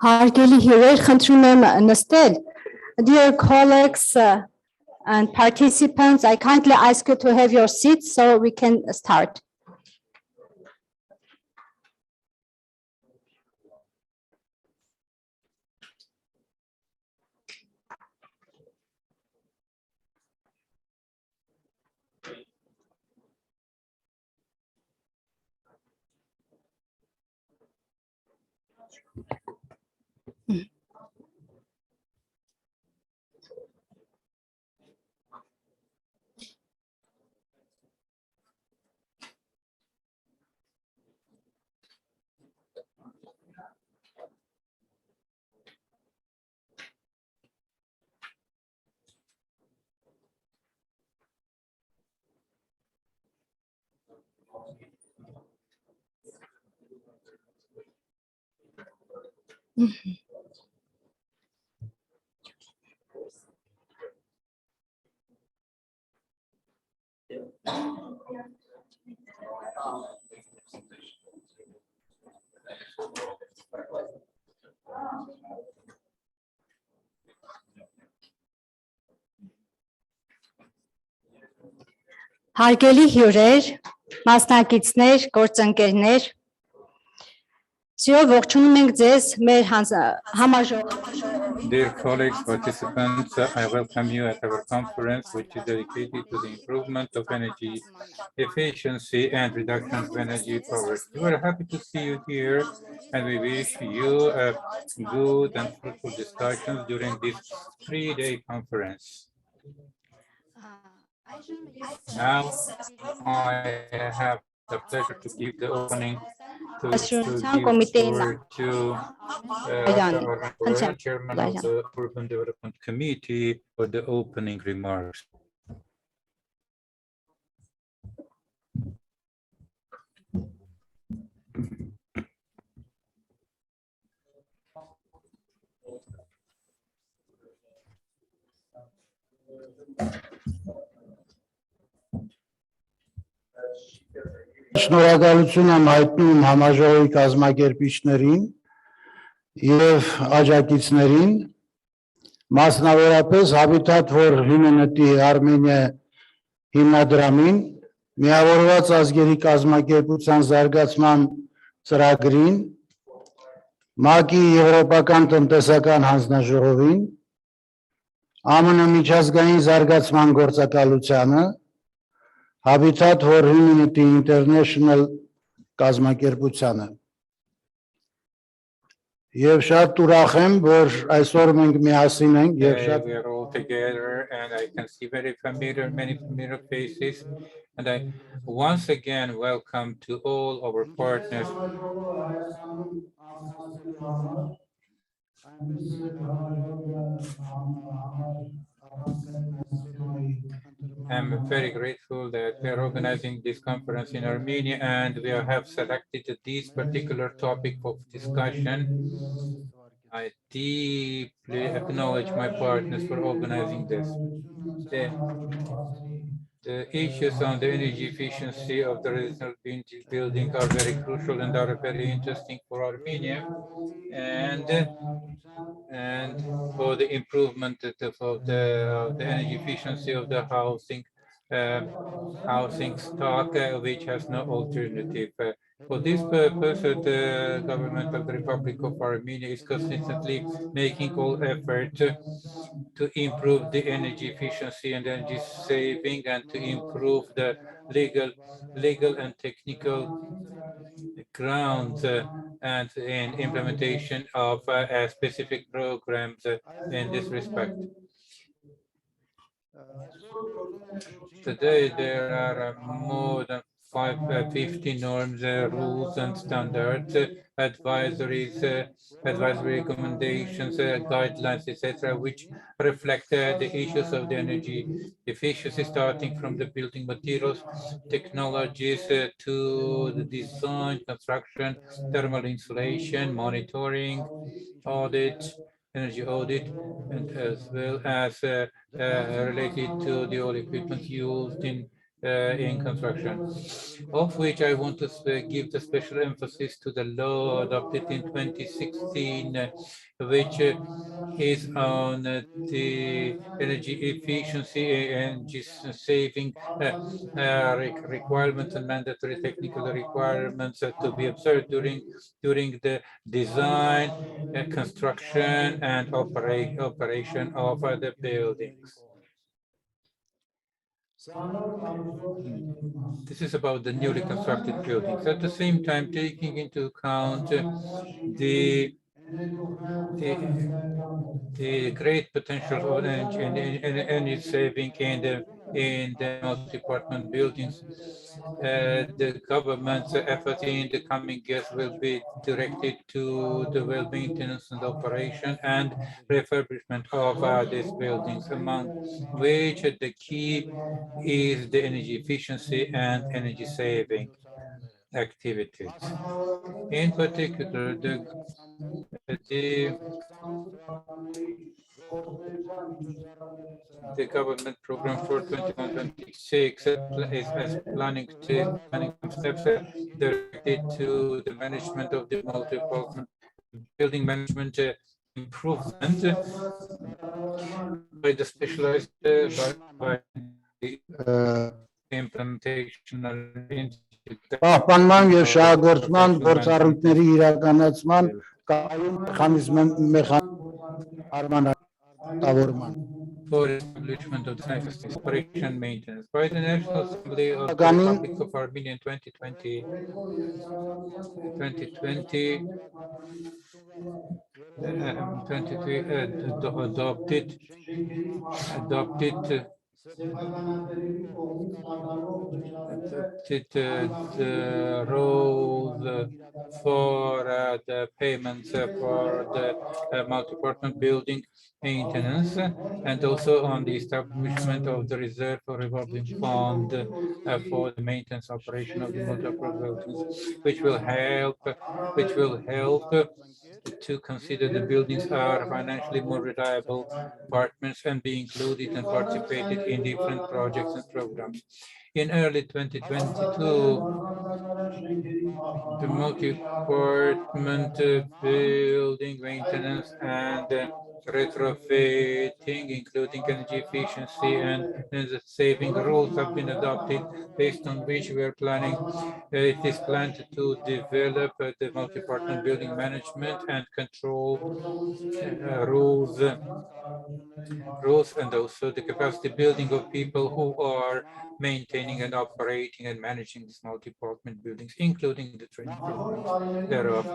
Հարգելի հյուրեր, խնդրում եմ նստել. Dear colleagues and participants, I kindly ask you to have your seats so we can start. Հարգելի հյուրեր, մասնակիցներ, գործընկերներ, սիրով ողջունում ենք ձեզ մեր համաժողովին։ Dear colleagues, participants, I welcome you at our conference, which is dedicated to the improvement of energy efficiency and reduction of energy poverty. We are happy to see you here, and we wish you a good and fruitful discussions during this 3-day conference. Now, I have the pleasure to give the opening to Chairman of the Urban Development Committee for the opening remarks. Շնորհակալություն եմ հայտնում համաժողովի կազմակերպիչներին եւ աջակիցներին, մասնավորապես Habitat for Humanity Armenia հիմնադրամին, միավորված ազգերի կազմակերպության զարգացման ծրագրին, ՄԱԿ-ի Եվրոպական տնտեսական հանձնաժողովին, ԱՄՆ միջազգային զարգացման գործակալությանը, Habitat for Humanity International կազմակերպությանը։ Եվ շատ ուրախ եմ, որ այսօր մենք միասին ենք եւ շատ We are all together, and I can see many familiar faces, and I once again welcome to all our partners. I'm very grateful that we are organizing this conference in Armenia, and we have selected this particular topic of discussion. I deeply acknowledge my partners for organizing this. The issues on the energy efficiency of the residential building are very crucial and are very interesting for Armenia, and for the improvement of the energy efficiency of the housing stock, which has no alternative. For this purpose, the government of the Republic of Armenia is consistently making all efforts to improve the energy efficiency and energy saving, and to improve the legal and technical grounds and in implementation of specific programs in this respect. Today, there are more than 50 norms, rules and standards, advisories, advisory recommendations, guidelines, etc., which reflect the issues of the energy efficiency, starting from the building materials, technologies to the design, construction, thermal insulation, monitoring, audit, energy audit, and as well as related to the all equipment used in construction, of which I want to give the special emphasis to the law adopted in 2016, which is on the energy efficiency and saving requirements and mandatory technical requirements to be observed during the design, construction, and operation of the buildings. This is about the newly constructed buildings. At the same time, taking into account the great potential of energy saving in the multi-apartment buildings, the government's effort in the coming years will be directed to the well maintenance and operation and refurbishment of these buildings, among which the key is the energy efficiency and energy saving activities. In particular, the government program for 2026 is planning some steps directed to the management of the multi-apartment building management improvement by the specialized by the implementation Պահպանման եւ շահագործման գործառույթների իրականացման կայուն մեխանիզմավորման for establishment of the operation and maintenance by the National Assembly of the Republic of Armenia in 2020 adopted the rules for the payments for the multi-apartment building maintenance, and also on the establishment of the reserve for revolving fund for the maintenance operation of the multi-apartment buildings, which will help to consider the buildings are financially more reliable partners and be included and participated in different projects and programs. In early 2022, the multi-apartment building maintenance and retrofitting, including energy efficiency and saving rules have been adopted, based on which we are planning. It is planned to develop the multi-apartment building management and control rules, and also the capacity building of people who are maintaining and operating and managing these multi-apartment buildings, including the training programs thereof.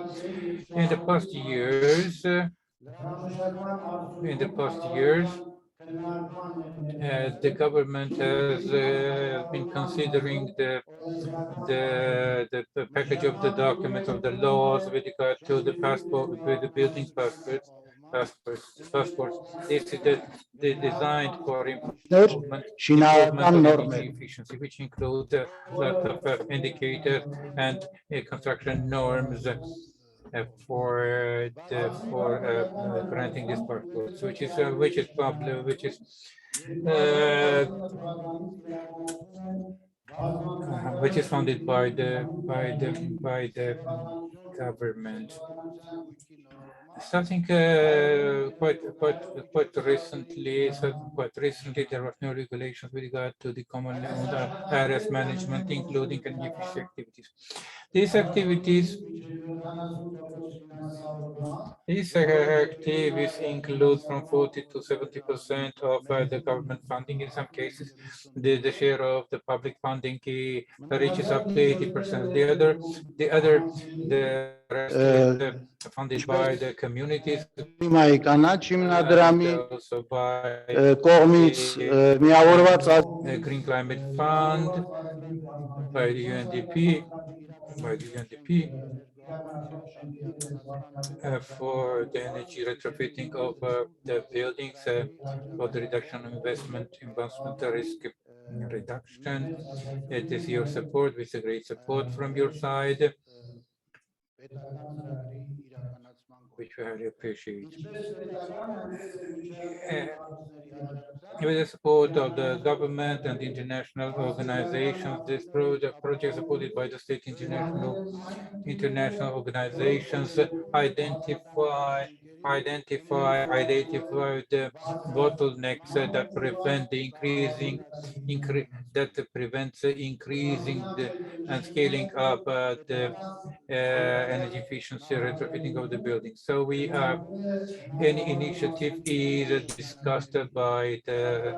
In the past years, the government has been considering the package of the documents of the laws with regard to the passport, with the building passports. This is the designed for improvement of energy efficiency, which includes a lot of indicators and construction norms for granting these passports, which is funded by the government. Something quite recently, there were new regulations with regard to the common areas management, including energy efficiency activities. These activities include from 40 to 70% of the government funding. In some cases, the share of the public funding reaches up to 80%. The rest is funded by the communities, also by the Green Climate Fund, by the UNDP, for the energy retrofitting of the buildings, for the reduction of investment risk reduction. It is your support, with a great support from your side, which we highly appreciate. With the support of the government and international organizations, this project supported by the state international organizations identify the bottlenecks that prevent the increasing and scaling up the energy efficiency retrofitting of the buildings. So we any initiative is discussed by the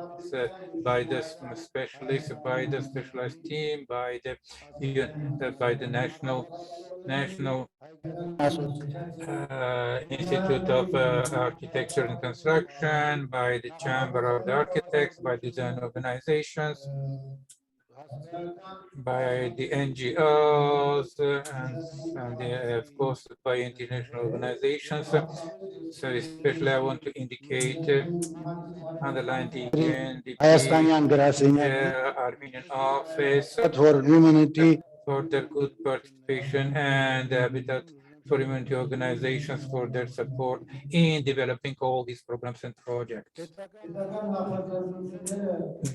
specialists, by the specialized team, by the national Institute of Architecture and Construction, by the Chamber of the Architects, by design organizations, by the NGOs, and of course by international organizations. So especially I want to indicate, underline the UNDP, Հայաստանյան գրասենյակի Armenian office for humanity for their good participation, and Habitat for Humanity organizations for their support in developing all these programs and projects.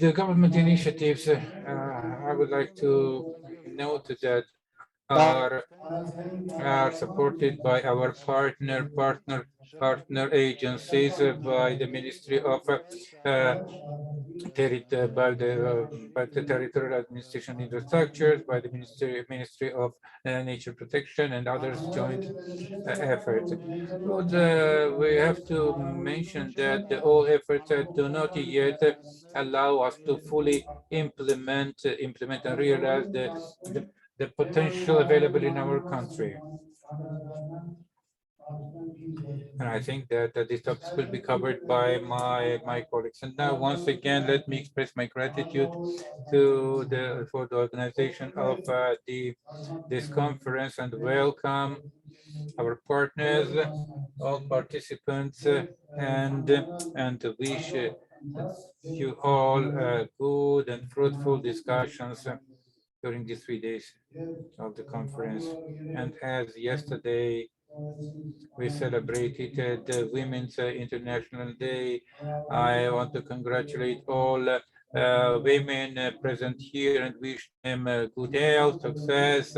The government initiatives, I would like to note that are supported by our partner agencies, by the Ministry of by the Territorial Administration Infrastructures, by the Ministry of Nature Protection, and others joint efforts. But we have to mention that all efforts do not yet allow us to fully implement and realize the potential available in our country. And I think that these topics will be covered by my colleagues. And now, once again, let me express my gratitude for the organization of this conference, and welcome our partners, all participants, and wish you all good and fruitful discussions during these 3 days of the conference. And as yesterday we celebrated the Women's International Day, I want to congratulate all women present here and wish them good health, success,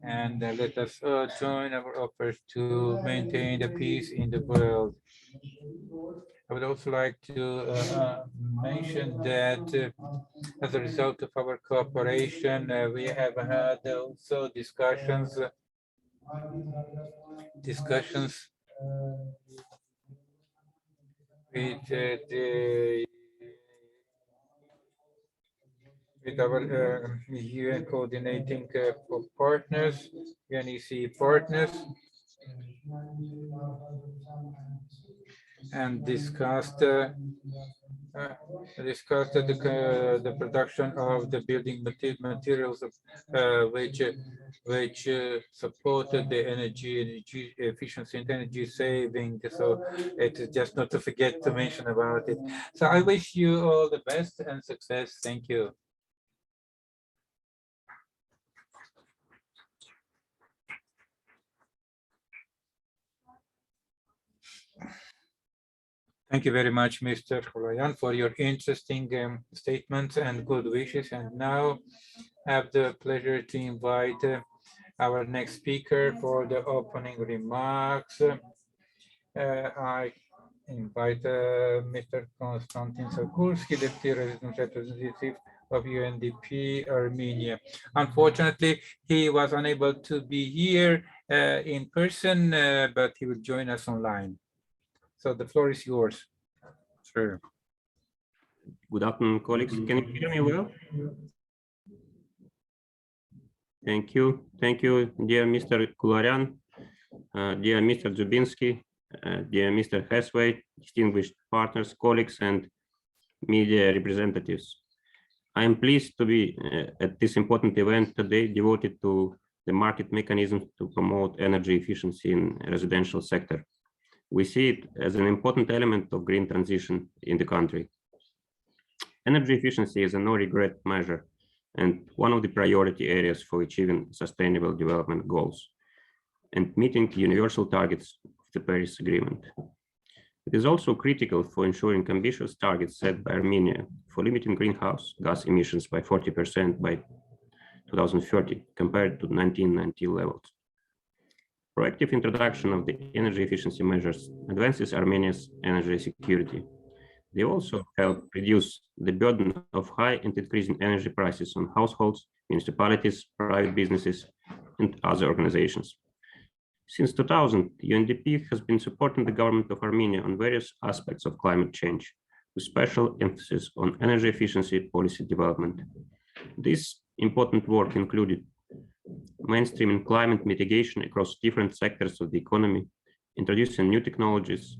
and let us join our efforts to maintain the peace in the world. I would also like to mention that as a result of our cooperation, we have had also discussions with our UN coordinating partners, UNECE partners, and discussed the production of the building materials which supported the energy efficiency and energy saving. So it is just not to forget to mention about it. So I wish you all the best and success. Thank you. Thank you very much, Mr. Kholayan, for your interesting statements and good wishes. And now I have the pleasure to invite our next speaker for the opening remarks. I invite Mr. Konstantin Sokulski, Deputy Resident Representative of UNDP Armenia. Unfortunately, he was unable to be here in person, but he will join us online. So the floor is yours. Sure. Good afternoon, colleagues. Can you hear me well? Thank you. Thank you, dear Mr. Kularian, dear Mr. Dzubinsky, dear Mr. Hesway, distinguished partners, colleagues, and media representatives. I am pleased to be at this important event today devoted to the market mechanism to promote energy efficiency in residential sector. We see it as an important element of green transition in the country. Energy efficiency is a no-regret measure and one of the priority areas for achieving sustainable development goals and meeting universal targets of the Paris Agreement. It is also critical for ensuring ambitious targets set by Armenia for limiting greenhouse gas emissions by 40% by 2030 compared to 1990 levels. Proactive introduction of the energy efficiency measures advances Armenia's energy security. They also help reduce the burden of high and increasing energy prices on households, municipalities, private businesses, and other organizations. Since 2000, UNDP has been supporting the government of Armenia on various aspects of climate change, with special emphasis on energy efficiency policy development. This important work included mainstreaming climate mitigation across different sectors of the economy, introducing new technologies,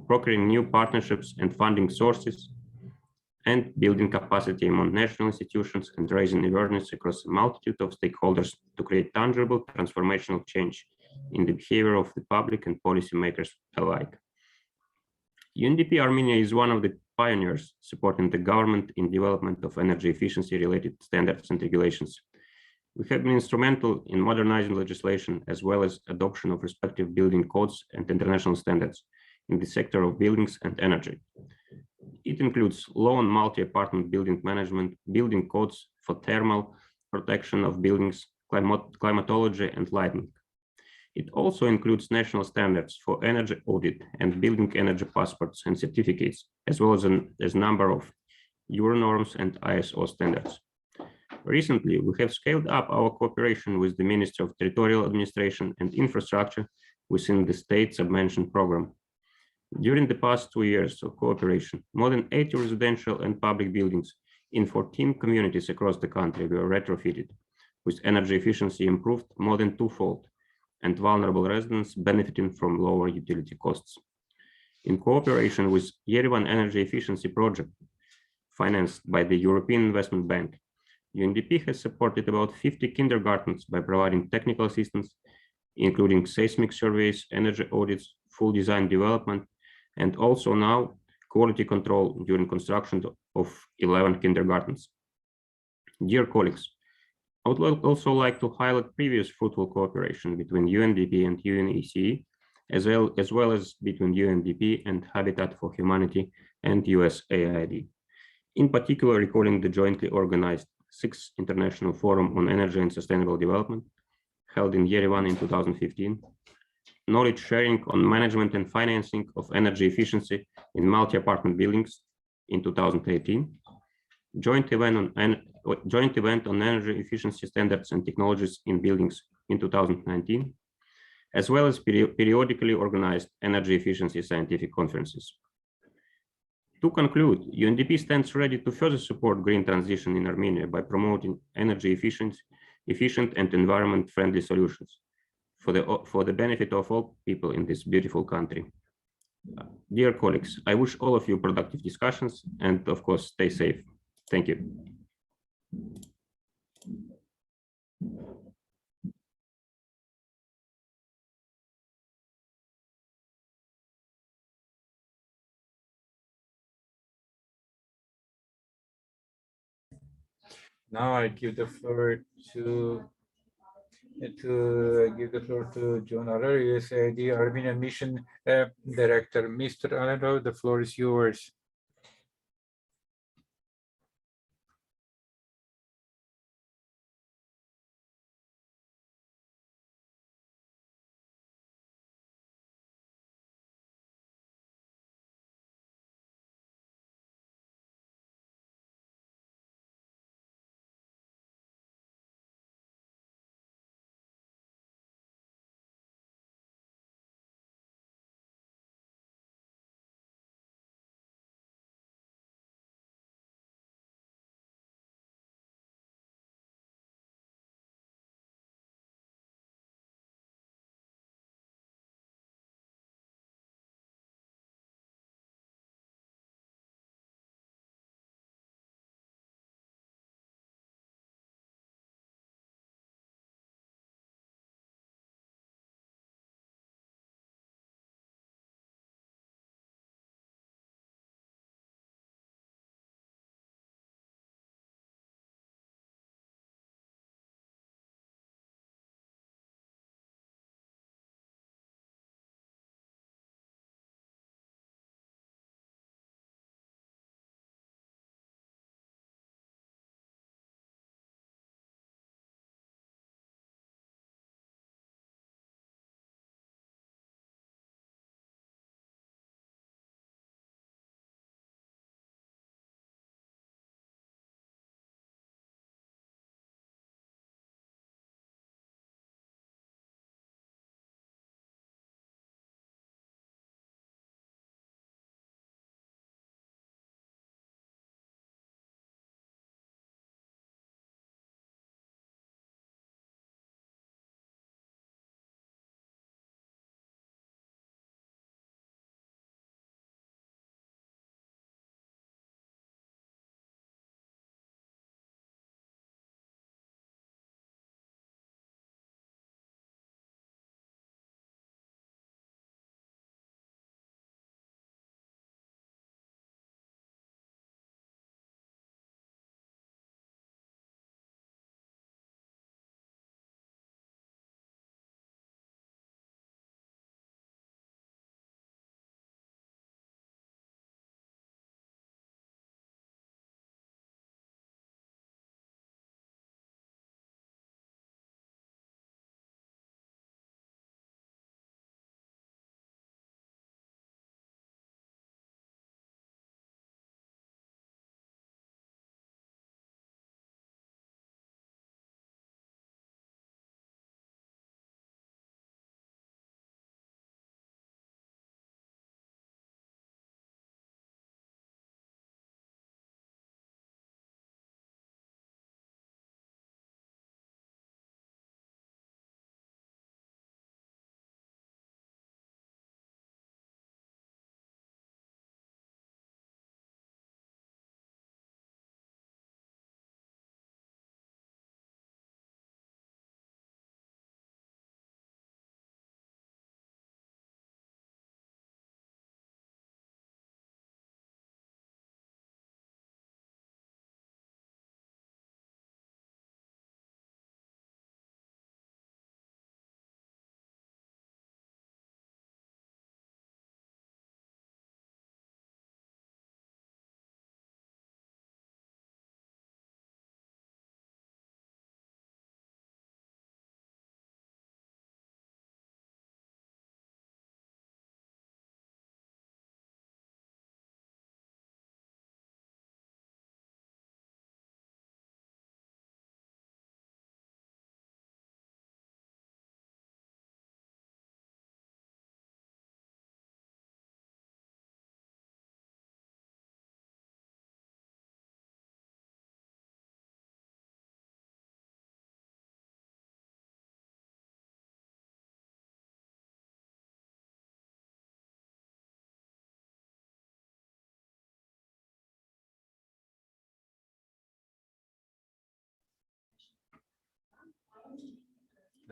brokering new partnerships and funding sources, and building capacity among national institutions and raising awareness across a multitude of stakeholders to create tangible transformational change in the behavior of the public and policymakers alike. UNDP Armenia is one of the pioneers supporting the government in development of energy efficiency related standards and regulations. We have been instrumental in modernizing legislation as well as adoption of respective building codes and international standards in the sector of buildings and energy. It includes law on multi-apartment building management, building codes for thermal protection of buildings, climatology, and lighting. It also includes national standards for energy audit and building energy passports and certificates, as well as a number of Euro norms and ISO standards. Recently, we have scaled up our cooperation with the Ministry of Territorial Administration and Infrastructure within the state subvention program. During the past 2 years of cooperation, more than 80 residential and public buildings in 14 communities across the country were retrofitted, with energy efficiency improved more than twofold, and vulnerable residents benefiting from lower utility costs. In cooperation with Yerevan Energy Efficiency Project, financed by the European Investment Bank, UNDP has supported about 50 kindergartens by providing technical assistance, including seismic surveys, energy audits, full design development, and also now quality control during construction of 11 kindergartens. Dear colleagues, I would also like to highlight previous fruitful cooperation between UNDP and UNECE, as well as between UNDP and Habitat for Humanity and USAID. In particular, recalling the jointly organized 6th International Forum on Energy and Sustainable Development, held in Yerevan in 2015, knowledge sharing on management and financing of energy efficiency in multi-apartment buildings in 2018, joint event on energy efficiency standards and technologies in buildings in 2019, as well as periodically organized energy efficiency scientific conferences. To conclude, UNDP stands ready to further support green transition in Armenia by promoting energy efficient and environment-friendly solutions for the benefit of all people in this beautiful country. Dear colleagues, I wish all of you productive discussions and, of course, stay safe. Thank you. Now I give the floor to John Aller, USAID Armenian Mission Director. Mr. Aller, the floor is yours.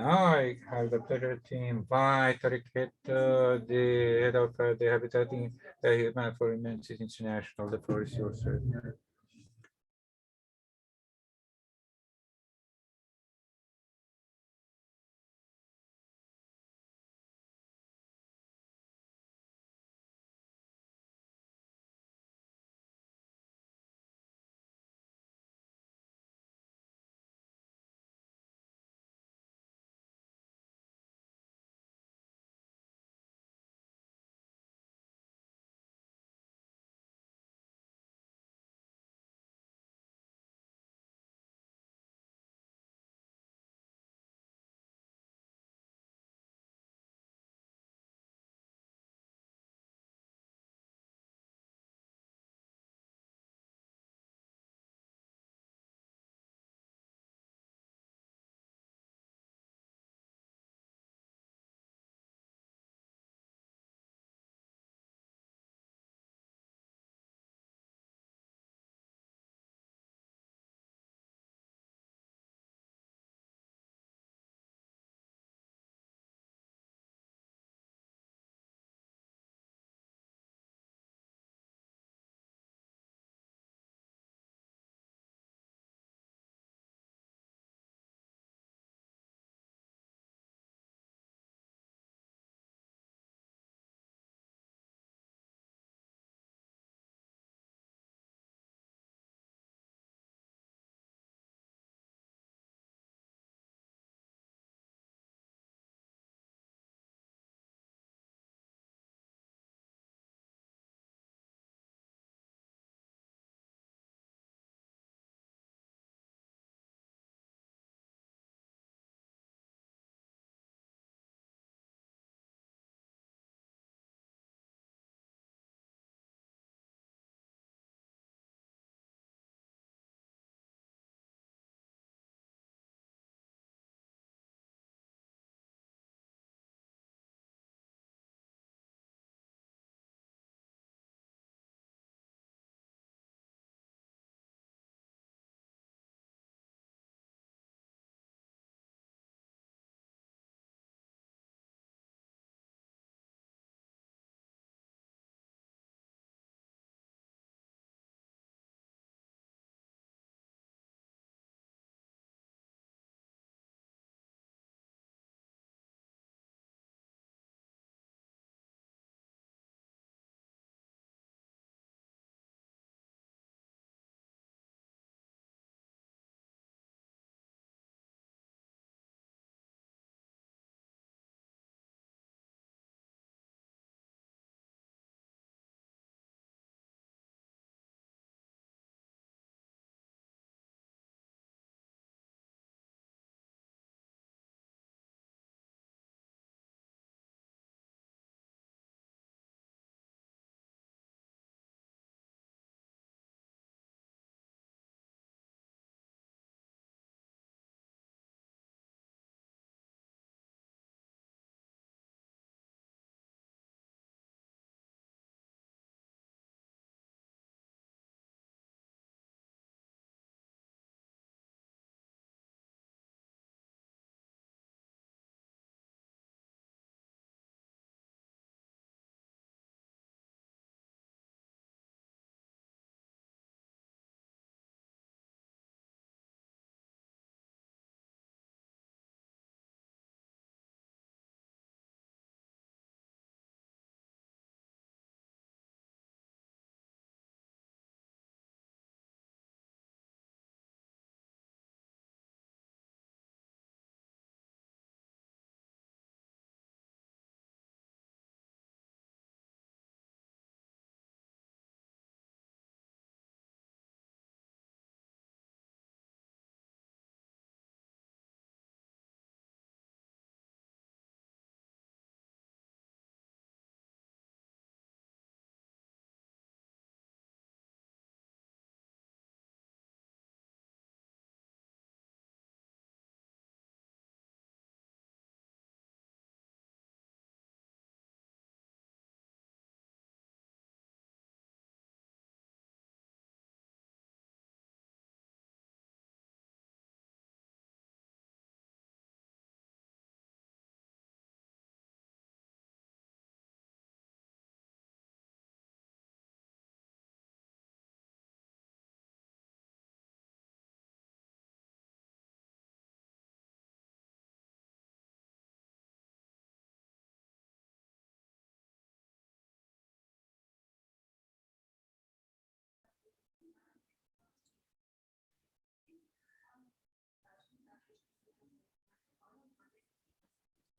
Now I have the pleasure to invite Riket, the head of the Habitat Human for Humanities International. The floor is yours, sir.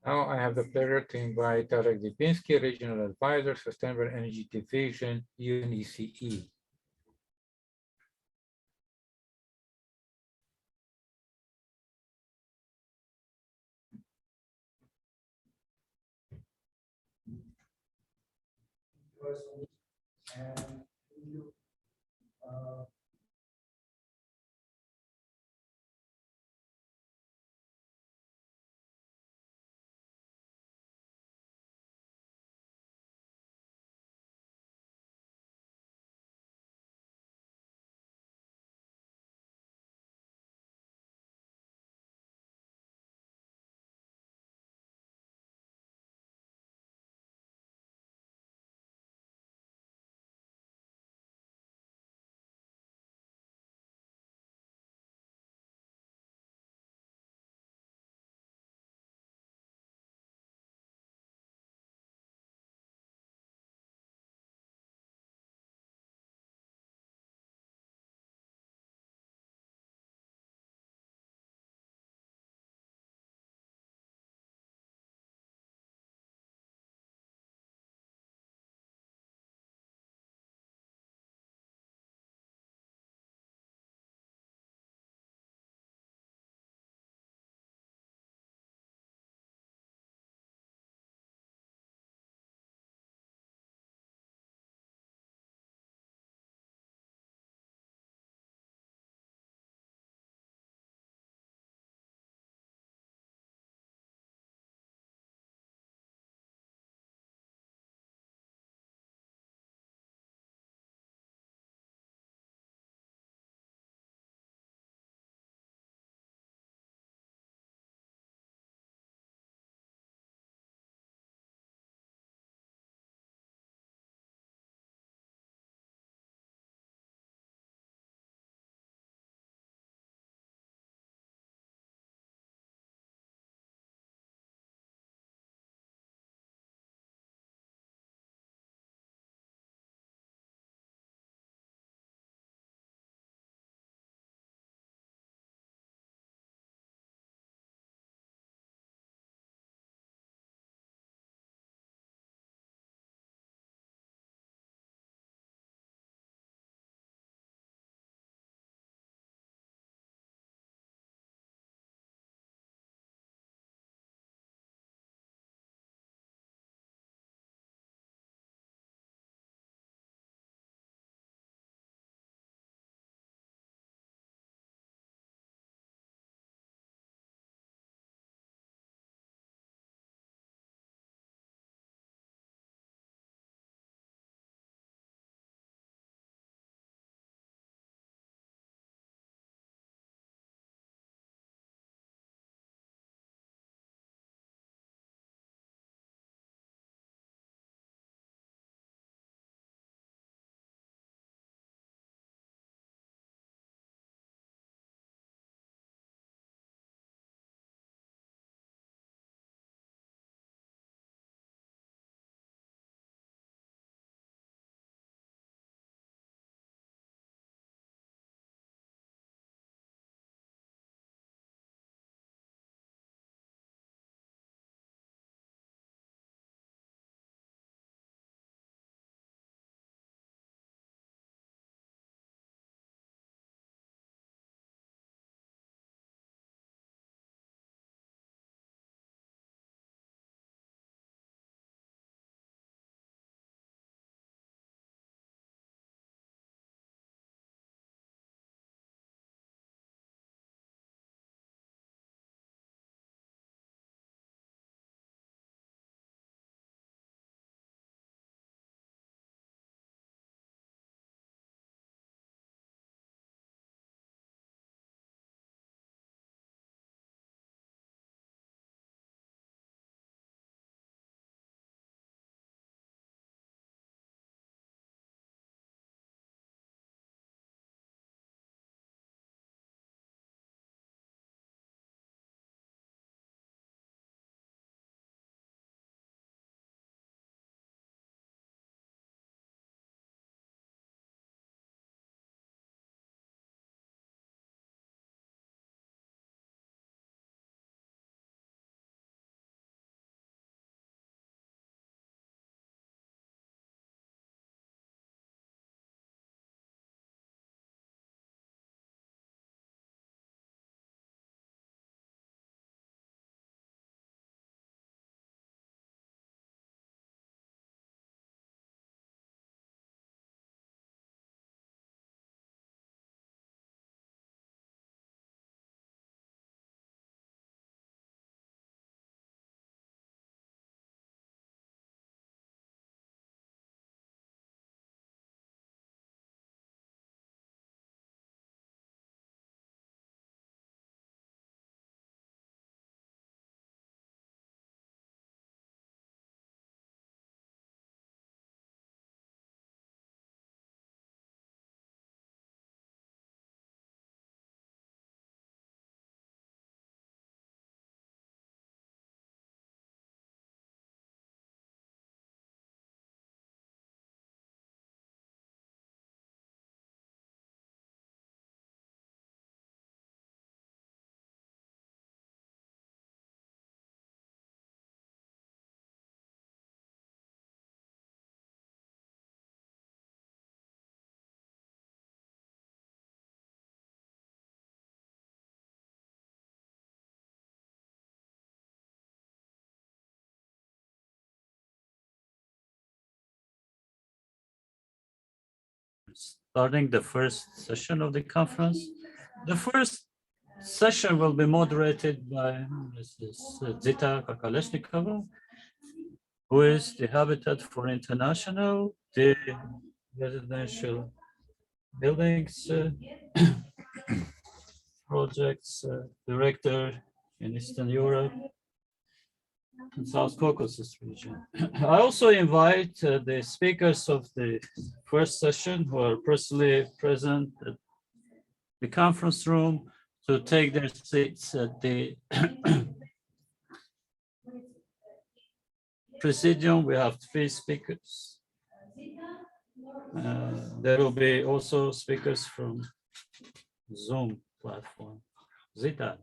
Now I have the pleasure to invite Tarek Lipinski, Regional Advisor, Sustainable Energy Division, UNECE. starting the first session of the conference. The first session will be moderated by Mrs. Zita Kakaleshnikova, who is the Habitat for International, the residential buildings projects director in Eastern Europe and South Caucasus region. I also invite the speakers of the first session who are personally present at the conference room to take their seats at the presidium. We have 3 speakers. There will be also speakers from Zoom platform. Zita.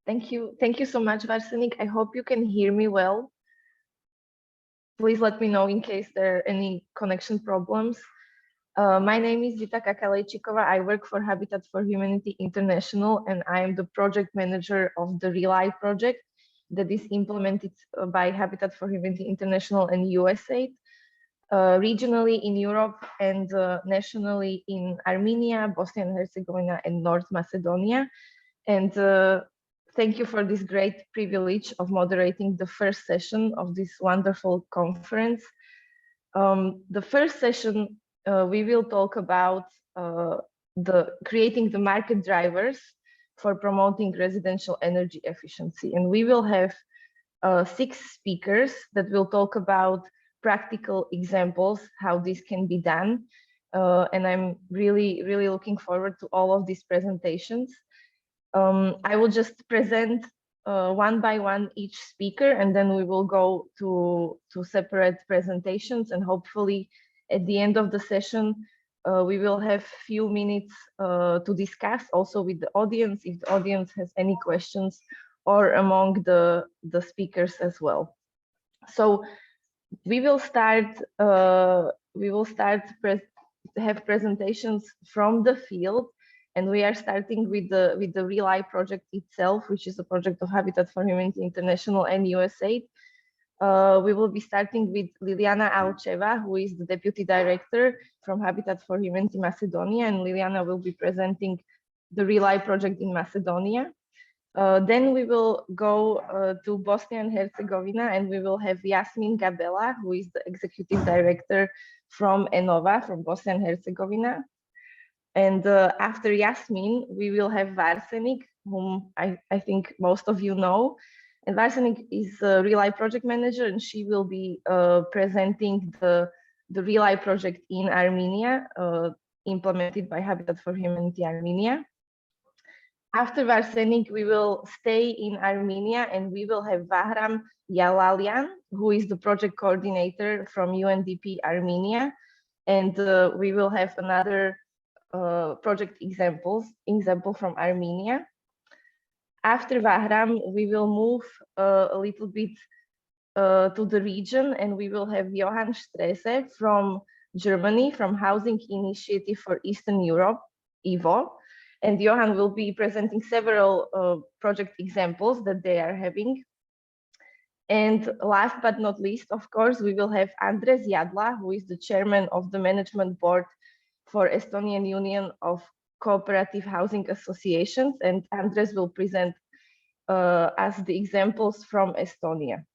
Thank you. Thank you so much, Varsenik. I hope you can hear me well. Please let me know in case there are any connection problems. My name is Zita Kakalejčíková. I work for Habitat for Humanity International, and I am the project manager of the RELY project that is implemented by Habitat for Humanity International and USAID, regionally in Europe and nationally in Armenia, Bosnia and Herzegovina, and North Macedonia. And thank you for this great privilege of moderating the first session of this wonderful conference. The first session, we will talk about creating the market drivers for promoting residential energy efficiency. And we will have 6 speakers that will talk about practical examples, how this can be done. And I'm really looking forward to all of these presentations. I will just present one by one each speaker, and then we will go to separate presentations, and hopefully at the end of the session, we will have few minutes to discuss also with the audience, if the audience has any questions, or among the speakers as well. So we will start have presentations from the field, and we are starting with the RELY project itself, which is a project of Habitat for Humanity International and USAID. We will be starting with Liliana Alcheva, who is the Deputy Director from Habitat for Humanity Macedonia, and Liliana will be presenting the RELY project in Macedonia. Then we will go to Bosnia and Herzegovina, and we will have Yasmin Gabela, who is the Executive Director from ENOVA, from Bosnia and Herzegovina. And after Yasmin, we will have Varsenik, whom I think most of you know. And Varsenik is a RELY project manager, and she will be presenting the RELY project in Armenia, implemented by Habitat for Humanity Armenia. After Varsenik, we will stay in Armenia, and we will have Vahram Yalalyan, who is the project coordinator from UNDP Armenia. And we will have another project example from Armenia. After Vahram, we will move a little bit to the region, and we will have Johann Strese from Germany, from Housing Initiative for Eastern Europe, EVO. And Johann will be presenting several project examples that they are having. And last but not least, of course, we will have Andres Jadla, who is the chairman of the management board for Estonian Union of Cooperative Housing Associations. And Andres will present us the examples from Estonia.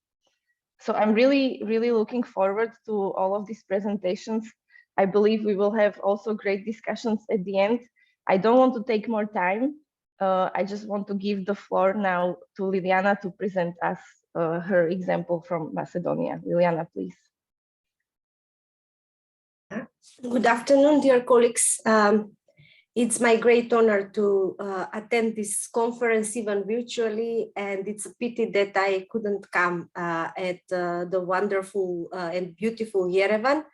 So I'm really looking forward to all of these presentations. I believe we will have also great discussions at the end. I don't want to take more time. I just want to give the floor now to Liliana to present us her example from Macedonia. Liliana, please. Good afternoon, dear colleagues. It's my great honor to attend this conference even virtually, and it's a pity that I couldn't come at the wonderful and beautiful Yerevan.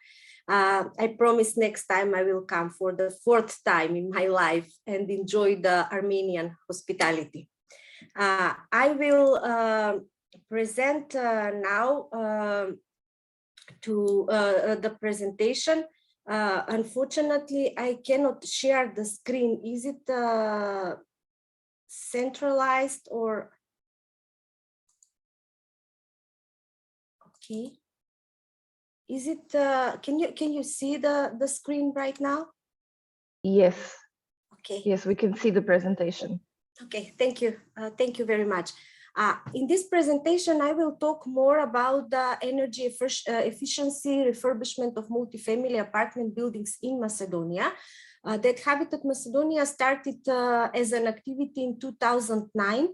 I promise next time I will come for the 4th time in my life and enjoy the Armenian hospitality. I will present now to the presentation. Unfortunately, I cannot share the screen. Is it centralized or? Okay. Is it, can you see the screen right now? Yes, Okay. yes, we can see the presentation. Okay, thank you. Thank you very much. In this presentation, I will talk more about the energy efficiency refurbishment of multifamily apartment buildings in Macedonia. That Habitat Macedonia started as an activity in 2009,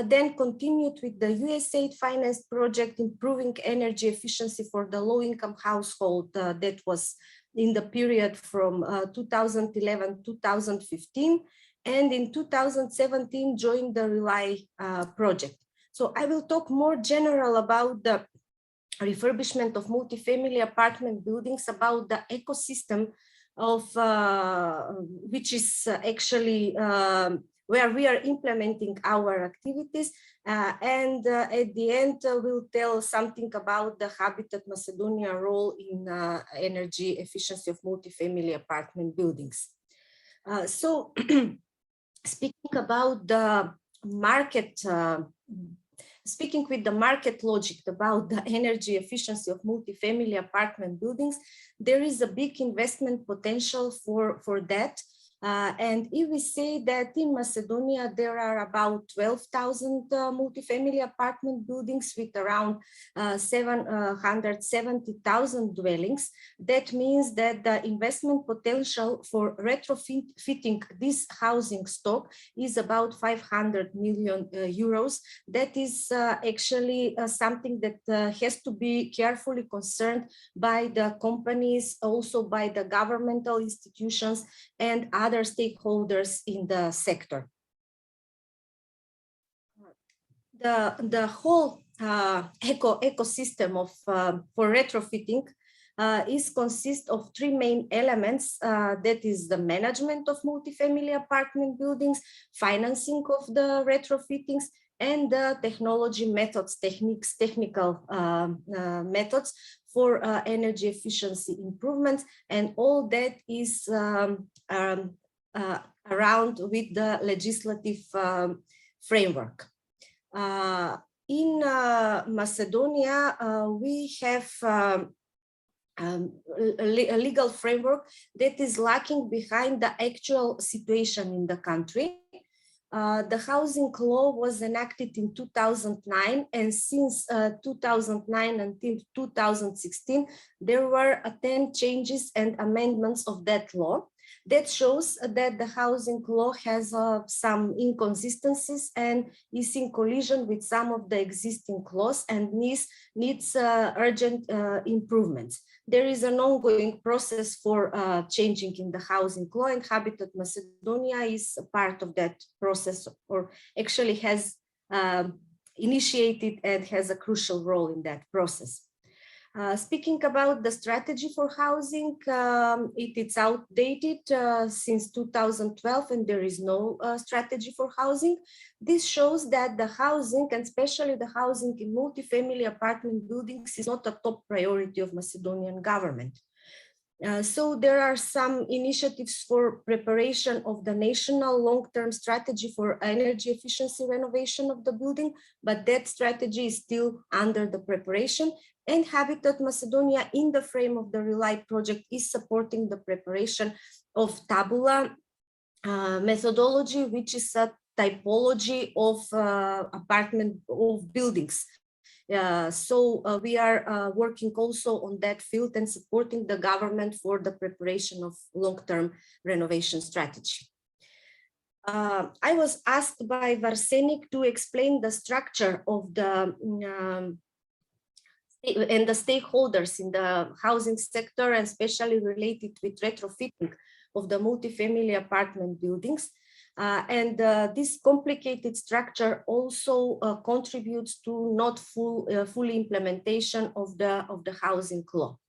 then continued with the USAID financed project improving energy efficiency for the low-income household that was in the period from 2011-2015. And in 2017 joined the RELY project. So I will talk more general about the refurbishment of multifamily apartment buildings, about the ecosystem of which is actually where we are implementing our activities. And at the end, we'll tell something about the Habitat Macedonia role in energy efficiency of multifamily apartment buildings. So speaking about the market, speaking with the market logic about the energy efficiency of multifamily apartment buildings, there is a big investment potential for that. And if we say that in Macedonia, there are about 12,000 multifamily apartment buildings with around 770,000 dwellings, that means that the investment potential for retrofitting this housing stock is about 500 million euros. That is actually something that has to be carefully concerned by the companies, also by the governmental institutions and other stakeholders in the sector. The whole ecosystem of for retrofitting consists of three main elements. That is the management of multifamily apartment buildings, financing of the retrofittings, and the technology methods, technical methods for energy efficiency improvements, and all that is around with the legislative framework. In Macedonia, we have a legal framework that is lacking behind the actual situation in the country. The housing law was enacted in 2009, and since 2009 until 2016, there were 10 changes and amendments of that law. That shows that the housing law has some inconsistencies and is in collision with some of the existing laws and needs urgent improvements. There is an ongoing process for changing in the housing law, and Habitat Macedonia is a part of that process, or actually has initiated and has a crucial role in that process. Speaking about the strategy for housing, it's outdated since 2012, and there is no strategy for housing. This shows that the housing, and especially the housing in multifamily apartment buildings, is not a top priority of Macedonian government. So there are some initiatives for preparation of the national long-term strategy for energy efficiency renovation of the building, but that strategy is still under the preparation. And Habitat Macedonia, in the frame of the RELY project, is supporting the preparation of tabula methodology, which is a typology of buildings. So we are working also on that field and supporting the government for the preparation of long-term renovation strategy. I was asked by Varsenik to explain the structure of the and the stakeholders in the housing sector, and especially related with retrofitting of the multifamily apartment buildings. This complicated structure also contributes to not full implementation of the housing law.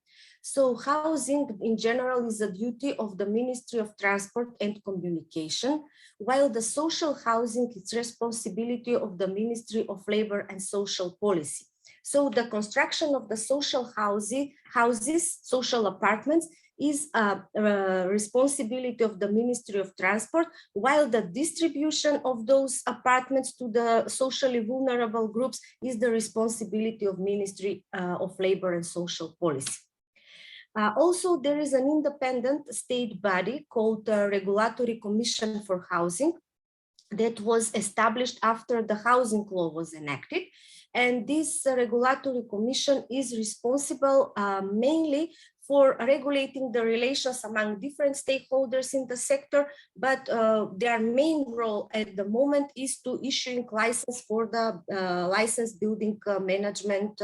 So housing in general is a duty of the Ministry of Transport and Communication, while the social housing is responsibility of the Ministry of Labor and Social Policy. So the construction of the social houses, social apartments, is a responsibility of the Ministry of Transport, while the distribution of those apartments to the socially vulnerable groups is the responsibility of Ministry of Labor and Social Policy. Also, there is an independent state body called the Regulatory Commission for Housing that was established after the housing law was enacted. And this regulatory commission is responsible mainly for regulating the relations among different stakeholders in the sector, but their main role at the moment is to issuing license for the licensed building management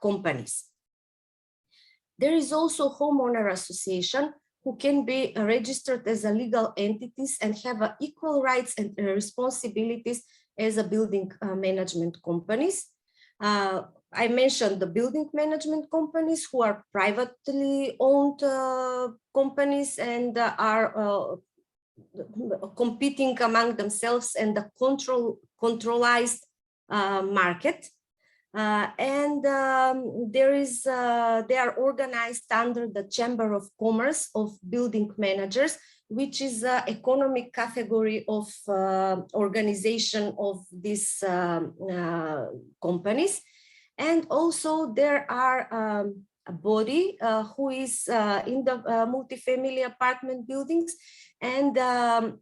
companies. There is also homeowner association who can be registered as a legal entities and have equal rights and responsibilities as a building management companies. I mentioned the building management companies who are privately owned companies and are competing among themselves in the controlled market. They are organized under the Chamber of Commerce of Building Managers, which is an economic category of organization of these companies. And also there are a body who is in the multifamily apartment buildings and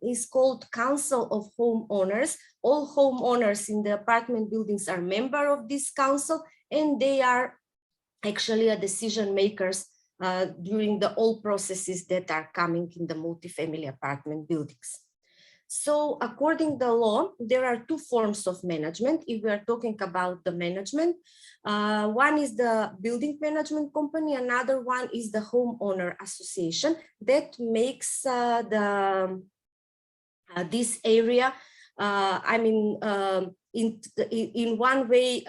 is called Council of Homeowners. All homeowners in the apartment buildings are member of this council, and they are actually decision makers during the all processes that are coming in the multifamily apartment buildings. So according to the law, there are two forms of management. If we are talking about the management, one is the building management company, another one is the homeowner association that makes this area, in one way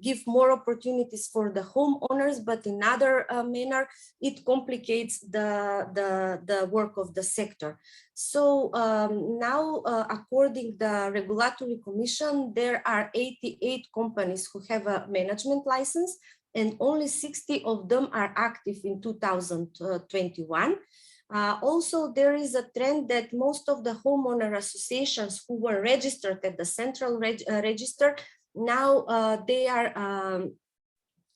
give more opportunities for the homeowners, but in other manner, it complicates the work of the sector. So now, according to the Regulatory Commission, there are 88 companies who have a management license, and only 60 of them are active in 2021. Also, there is a trend that most of the homeowner associations who were registered at the central register, now they are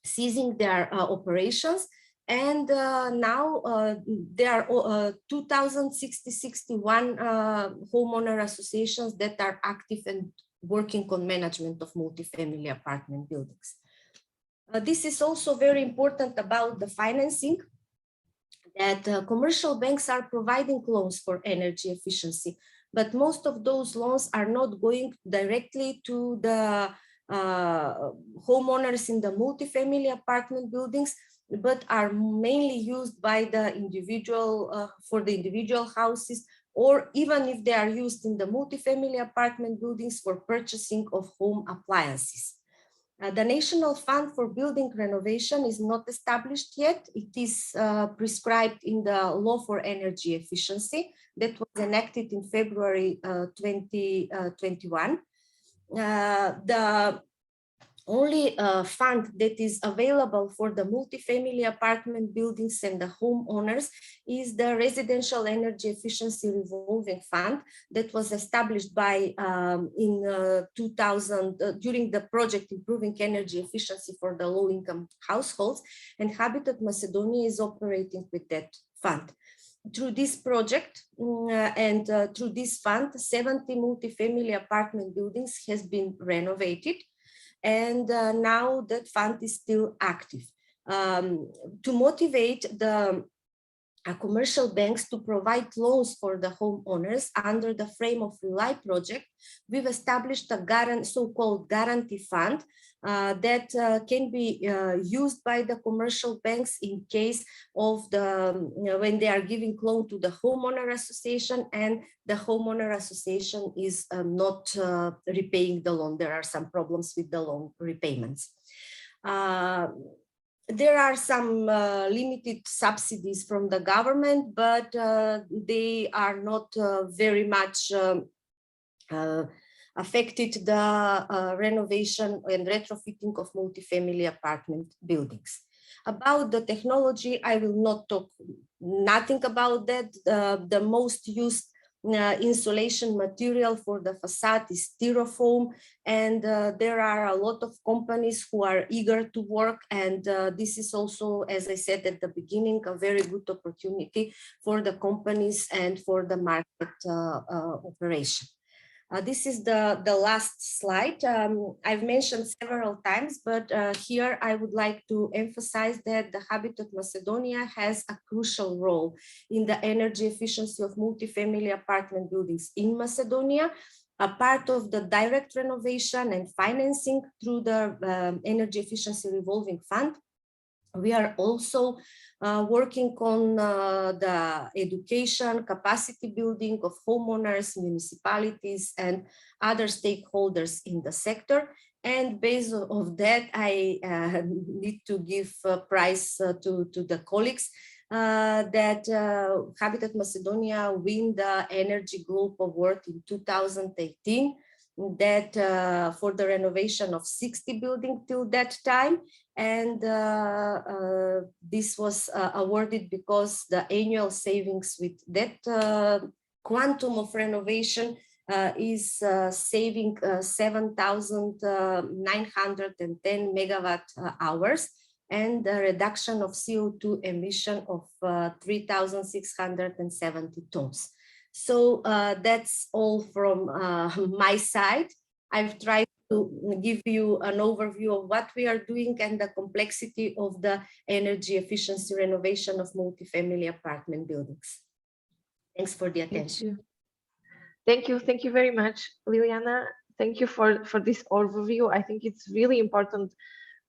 ceasing their operations, and now there are 2,061 homeowner associations that are active and working on management of multifamily apartment buildings. This is also very important about the financing, that commercial banks are providing loans for energy efficiency, but most of those loans are not going directly to the homeowners in the multifamily apartment buildings, but are mainly used by the individual, for the individual houses, or even if they are used in the multifamily apartment buildings for purchasing of home appliances. The National Fund for Building Renovation is not established yet. It is prescribed in the Law for Energy Efficiency that was enacted in February 2021. The only fund that is available for the multifamily apartment buildings and the homeowners is the Residential Energy Efficiency Revolving Fund that was established by in 2000 during the project Improving Energy Efficiency for the Low-Income Households, and Habitat Macedonia is operating with that fund. Through this project and through this fund, 70 multifamily apartment buildings has been renovated. And now that fund is still active. To motivate the commercial banks to provide loans for the homeowners under the frame of RELY project, we've established a so-called guarantee fund that can be used by the commercial banks in case of when they are giving loan to the homeowner association and the homeowner association is not repaying the loan. There are some problems with the loan repayments. There are some limited subsidies from the government, but they are not very much affected the renovation and retrofitting of multifamily apartment buildings. About the technology, I will not talk nothing about that. The most used insulation material for the facade is styrofoam, and there are a lot of companies who are eager to work, and this is also, as I said at the beginning, a very good opportunity for the companies and for the market operation. This is the last slide. I've mentioned several times, but here I would like to emphasize that the Habitat Macedonia has a crucial role in the energy efficiency of multifamily apartment buildings in Macedonia, a part of the direct renovation and financing through the Energy Efficiency Revolving Fund. We are also working on the education, capacity building of homeowners, municipalities, and other stakeholders in the sector. And based on that, I need to give prize to the colleagues that Habitat Macedonia win the Energy Globe Award in 2018. That for the renovation of 60 buildings till that time. And this was awarded because the annual savings with that quantum of renovation is saving 7,910 megawatt hours and a reduction of CO2 emission of 3,670 tons. So that's all from my side. I've tried to give you an overview of what we are doing and the complexity of the energy efficiency renovation of multifamily apartment buildings. Thanks for the attention. Thank you very much, Liliana. Thank you for this overview. I think it's really important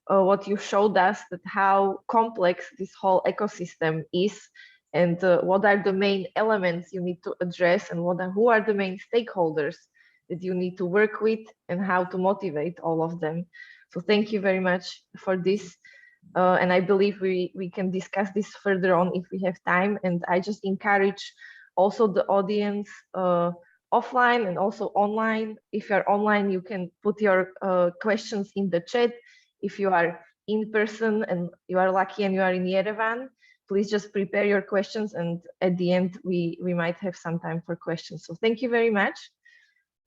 what you showed us, that how complex this whole ecosystem is, and what are the main elements you need to address, and who are the main stakeholders that you need to work with, and how to motivate all of them. So thank you very much for this. And I believe we can discuss this further on if we have time. And I just encourage also the audience offline and also online. If you're online, you can put your questions in the chat. If you are in person and you are lucky and you are in Yerevan, please just prepare your questions, and at the end we might have some time for questions. So thank you very much.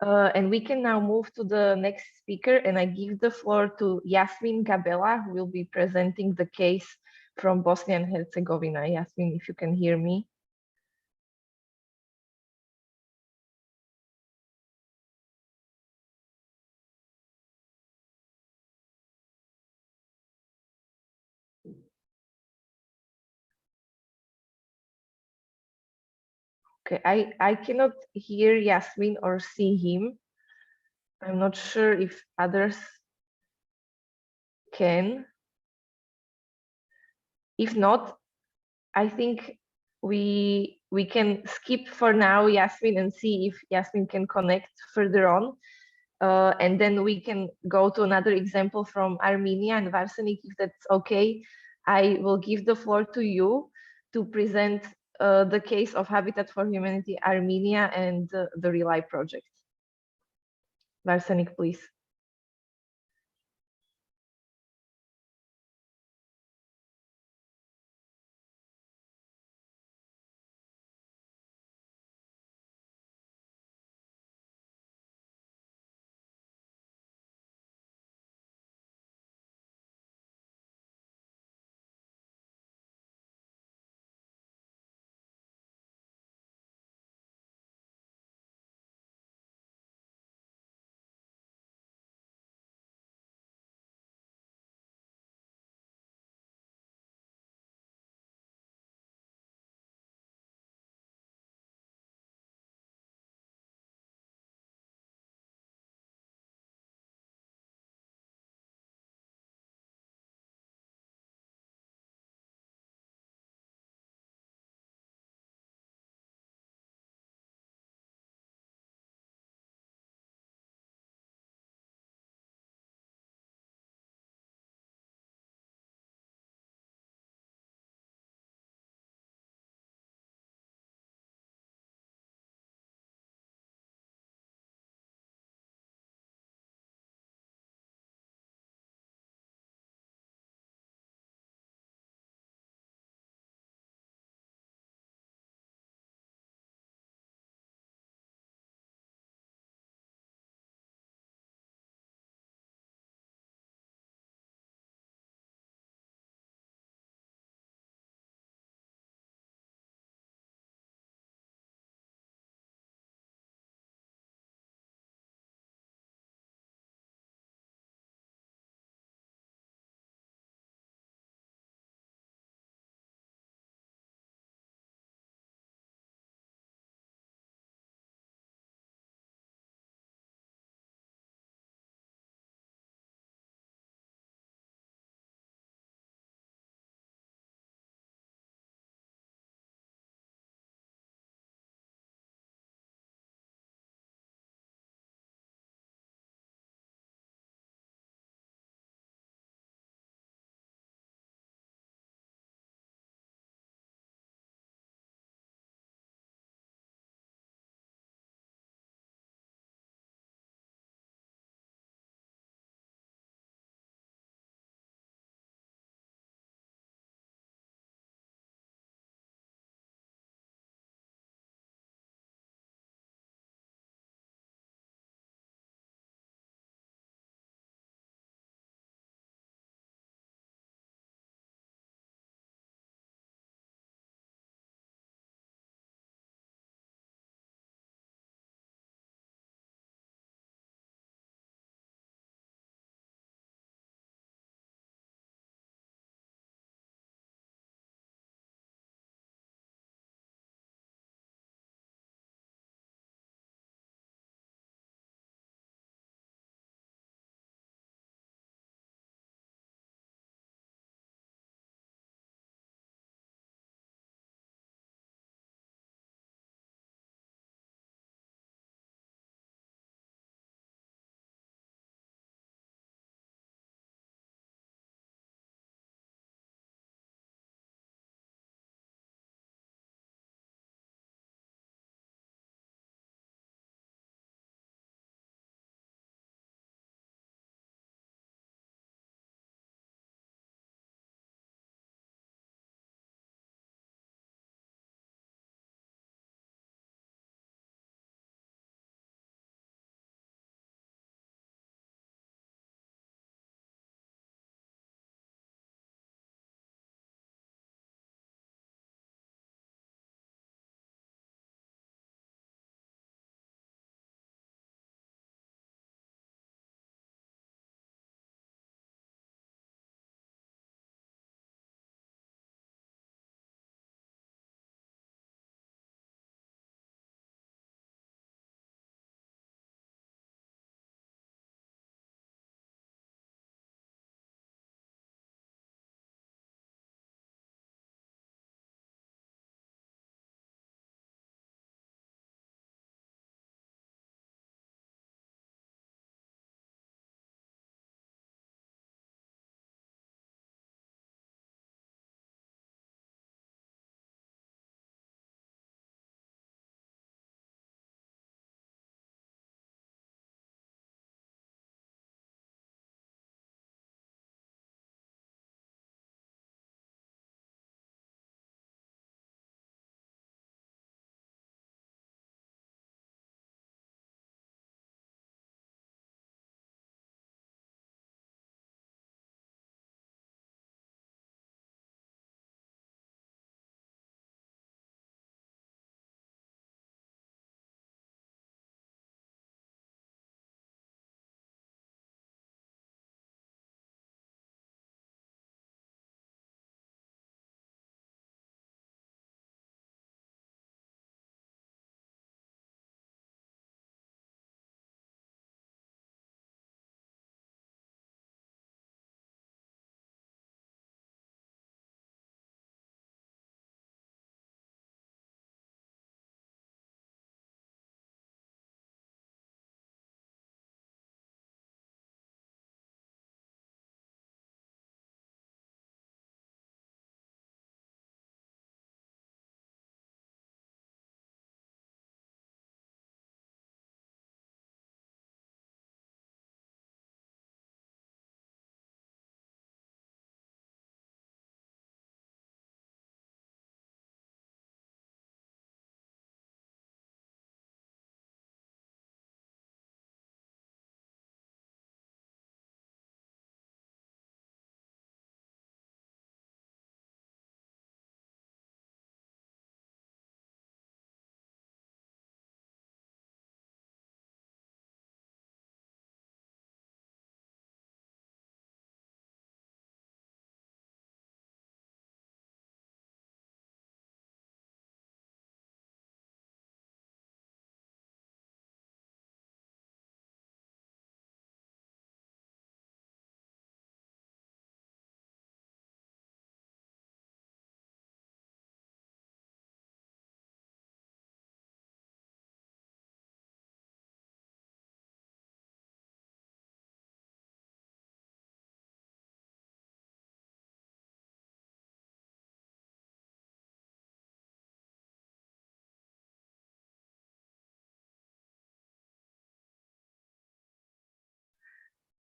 And we can now move to the next speaker, and I give the floor to Yasmin Gabela, who will be presenting the case from Bosnia and Herzegovina. Yasmin, if you can hear me. Okay, I cannot hear Yasmin or see him. I'm not sure if others can. If not, I think we can skip for now Yasmin and see if Yasmin can connect further on. And then we can go to another example from Armenia. And Varsanik, if that's okay, I will give the floor to you to present the case of Habitat for Humanity Armenia and the Rely project. Varsanik, please.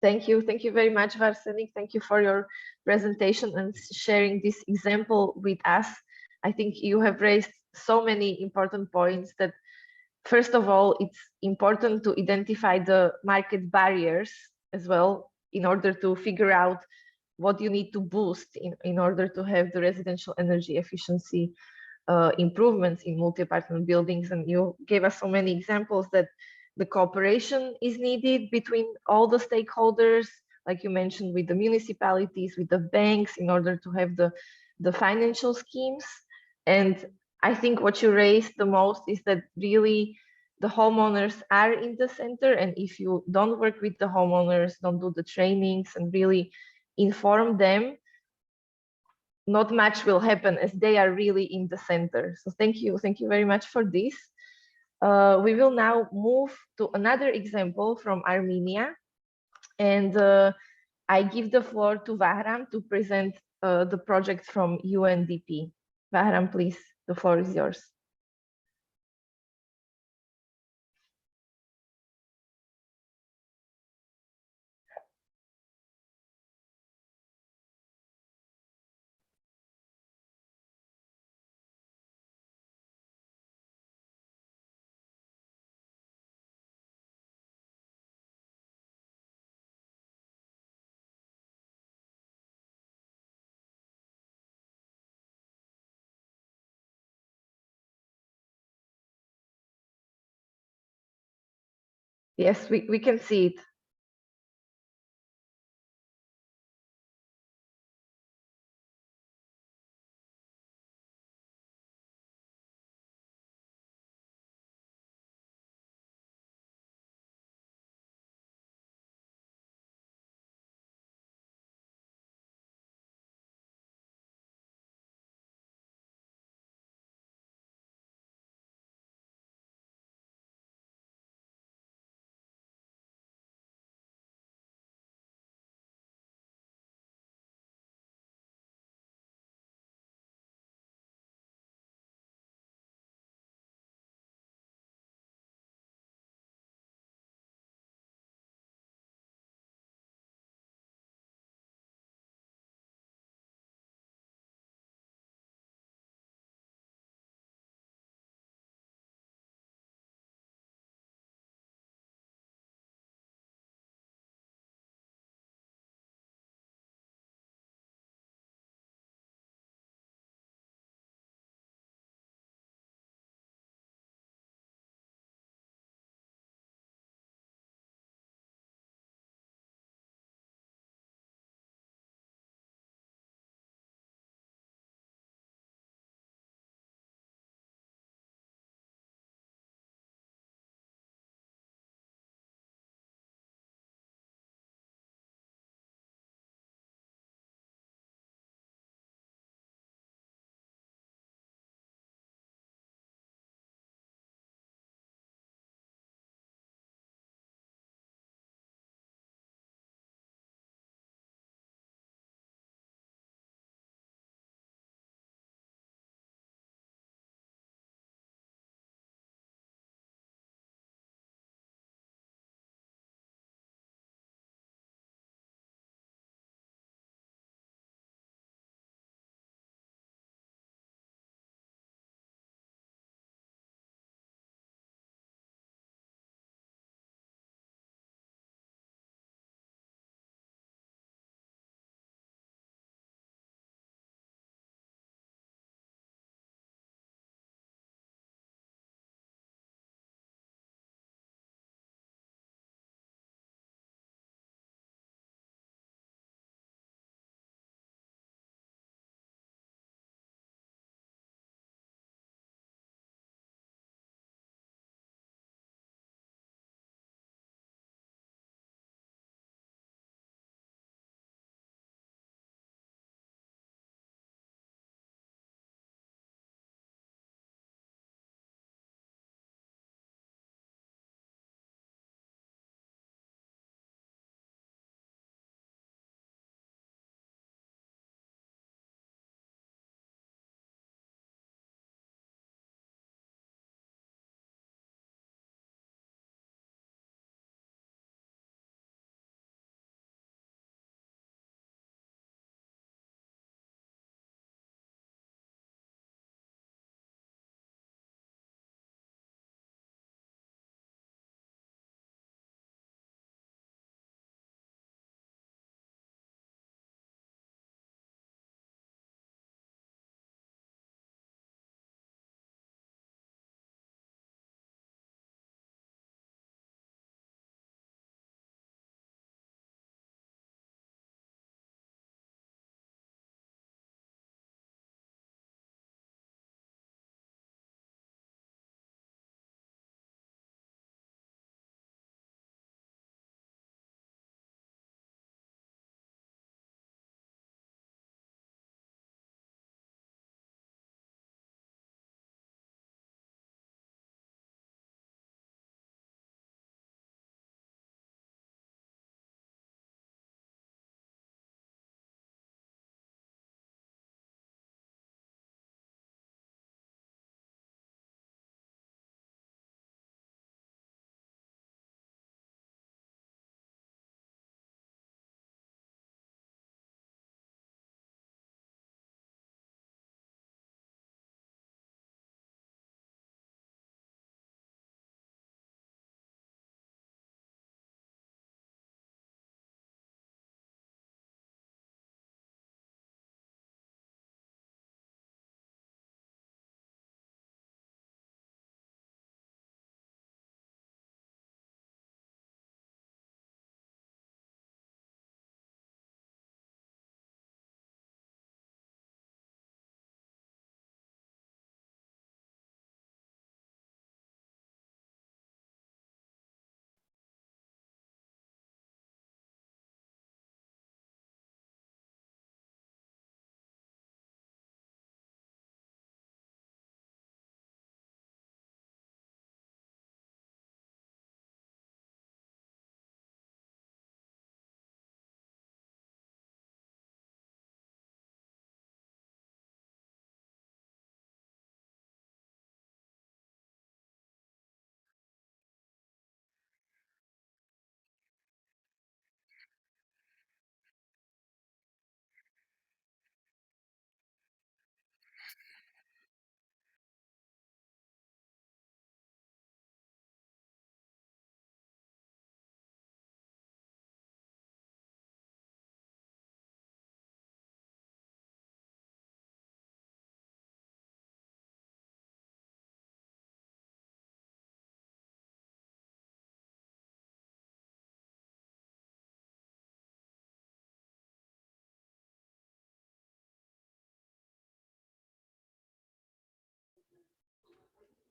Thank you. Thank you very much, Varsanik. Thank you for your presentation and sharing this example with us. I think you have raised so many important points that, first of all, it's important to identify the market barriers as well in order to figure out what you need to boost in order to have the residential energy efficiency improvements in multi-apartment buildings. And you gave us so many examples that the cooperation is needed between all the stakeholders, like you mentioned, with the municipalities, with the banks, in order to have the financial schemes. And I think what you raised the most is that really the homeowners are in the center. And if you don't work with the homeowners, don't do the trainings and really inform them, not much will happen, as they are really in the center. So thank you very much for this. We will now move to another example from Armenia. And I give the floor to Vahram to present the project from UNDP. Vahram, please, the floor is yours. Yes, we can see it.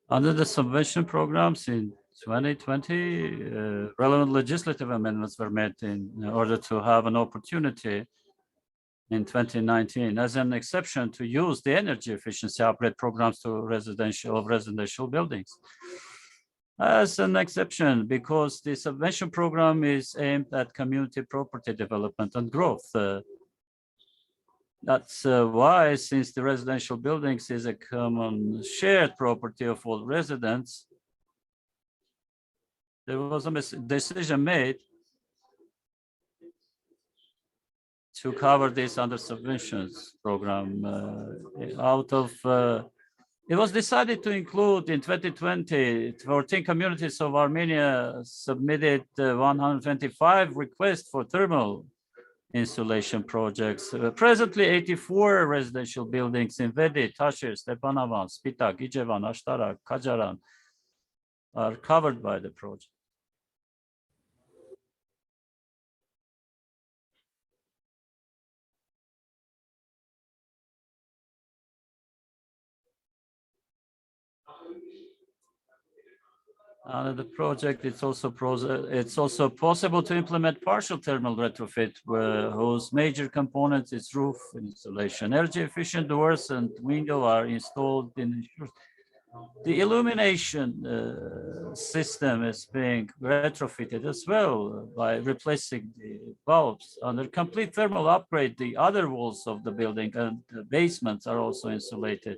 Under the subvention programs in 2020, relevant legislative amendments were made in order to have an opportunity in 2019 as an exception to use the energy efficiency upgrade programs to residential buildings. As an exception, because the subvention program is aimed at community property development and growth. That's why, since the residential buildings is a common shared property of all residents, there was a decision made to cover this under subventions program. It was decided to include in 2020, 14 communities of Armenia submitted 125 requests for thermal insulation projects. Presently, 84 residential buildings in Vedi, Tashir, Stepanavan, Spitak, Yerevan, Ashtarak, Kajaran are covered by the project. Under the project, it's also possible to implement partial thermal retrofit, whose major components is roof insulation. Energy efficient doors and windows are installed in the illumination system is being retrofitted as well by replacing the bulbs. Under complete thermal upgrade, the other walls of the building and the basements are also insulated.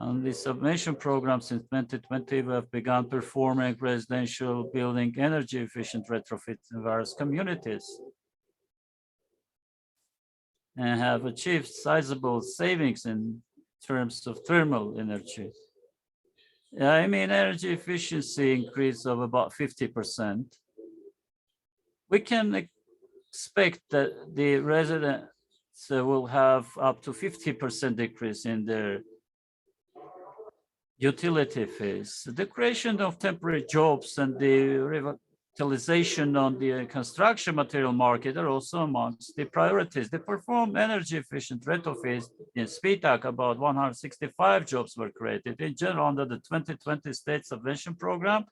On the subvention program since 2020, we have begun performing residential building energy efficient retrofits in various communities and have achieved sizable savings in terms of thermal energy. I mean, energy efficiency increase of about 50%. We can expect that the residents will have up to 50% decrease in their utility fees. The creation of temporary jobs and the revitalization on the construction material market are also amongst the priorities. They perform energy efficient retrofits in Spitak. About 165 jobs were created. In general, under the 2020 state subvention program,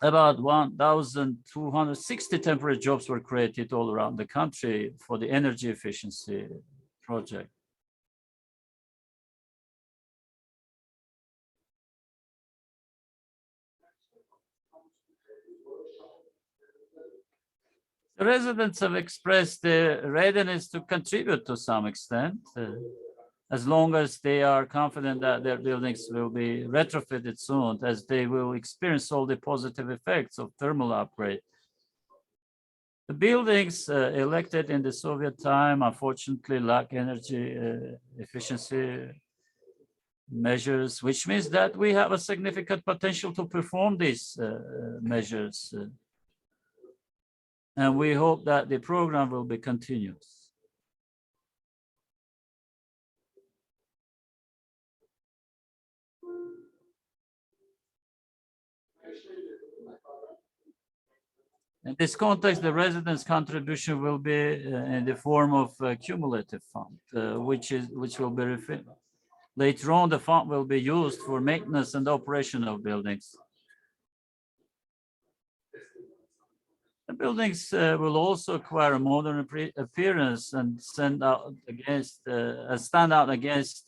about 1,260 temporary jobs were created all around the country for the energy efficiency project. The residents have expressed their readiness to contribute to some extent, as long as they are confident that their buildings will be retrofitted soon, as they will experience all the positive effects of thermal upgrade. The buildings elected in the Soviet time, unfortunately, lack energy efficiency measures, which means that we have a significant potential to perform these measures. And we hope that the program will be continuous. In this context, the residents' contribution will be in the form of a cumulative fund, which will be refilled. Later on, the fund will be used for maintenance and operation of buildings. The buildings will also acquire a modern appearance and stand out against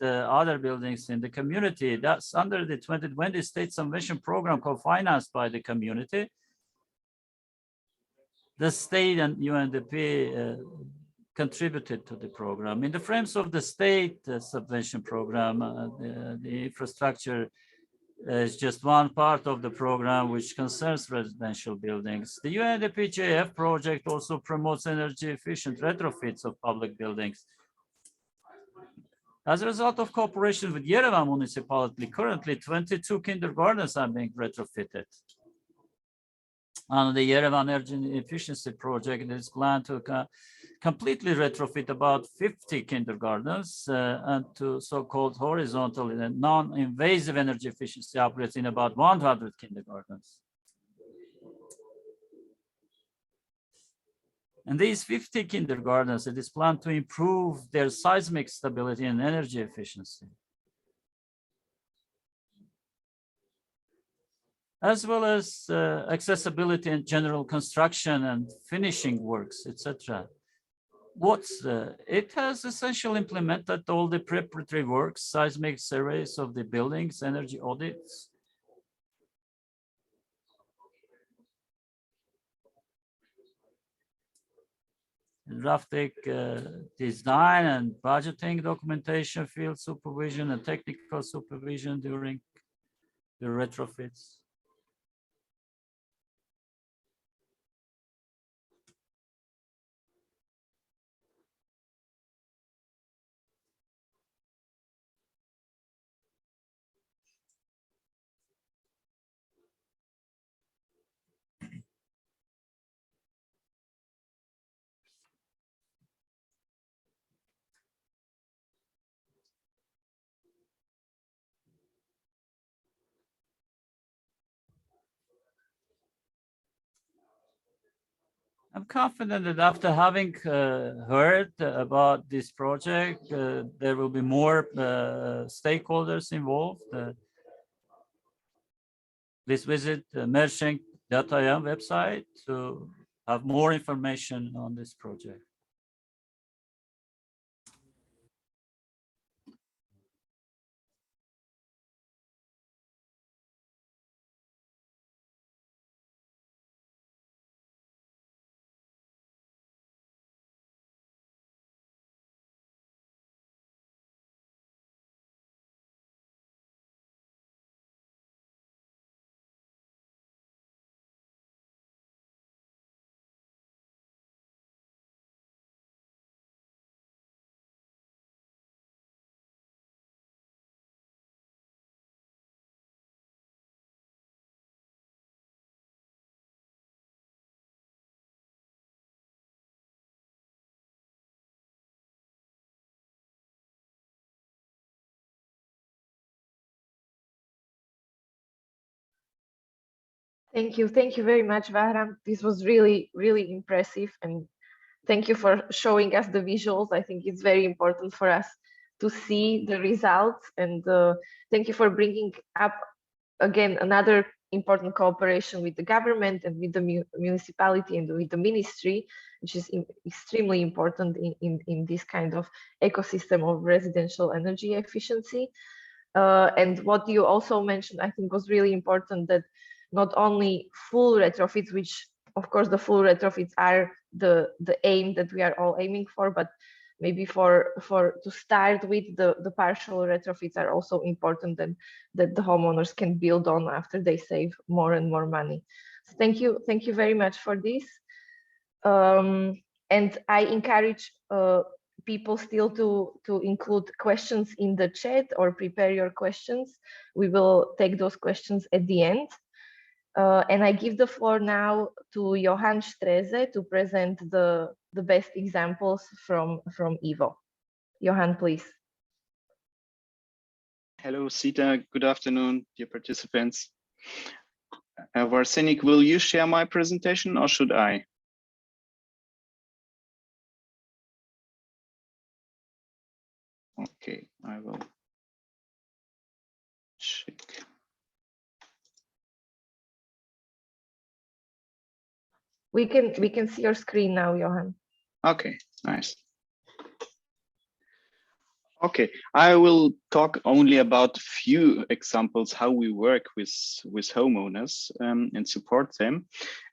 other buildings in the community. That's under the 2020 state subvention program co-financed by the community. The state and UNDP contributed to the program. In the frames of the state subvention program, the infrastructure is just one part of the program which concerns residential buildings. The UNDP JF project also promotes energy efficient retrofits of public buildings. As a result of cooperation with Yerevan municipality, currently 22 kindergartens are being retrofitted. On the Yerevan energy efficiency project, it is planned to completely retrofit about 50 kindergartens and to so-called horizontal and non-invasive energy efficiency upgrades in about 100 kindergartens. And these 50 kindergartens, it is planned to improve their seismic stability and energy efficiency, as well as accessibility and general construction and finishing works, etc. It has essentially implemented all the preparatory works, seismic surveys of the buildings, energy audits, drafting design and budgeting documentation, field supervision and technical supervision during the retrofits. I'm confident that after having heard about this project, there will be more stakeholders involved. Please visit merchant.im website to have more information on this project. Thank you very much, Bahram. This was really impressive, and thank you for showing us the visuals. I think it's very important for us to see the results, and thank you for bringing up again another important cooperation with the government and with the municipality and with the ministry, which is extremely important in this kind of ecosystem of residential energy efficiency. And what you also mentioned, I think, was really important, that not only full retrofits, which of course the full retrofits are the aim that we are all aiming for, but maybe to start with, the partial retrofits are also important, and that the homeowners can build on after they save more and more money. So thank you very much for this. And I encourage people still to include questions in the chat or prepare your questions. We will take those questions at the end. And I give the floor now to Johan Streze to present the best examples from EVO. Johan, please. Hello, Sita. Good afternoon, dear participants. Varsenik, will you share my presentation or should I? Okay, I will check. We can see your screen now, Johan. Okay, nice. Okay, I will talk only about a few examples how we work with homeowners and support them.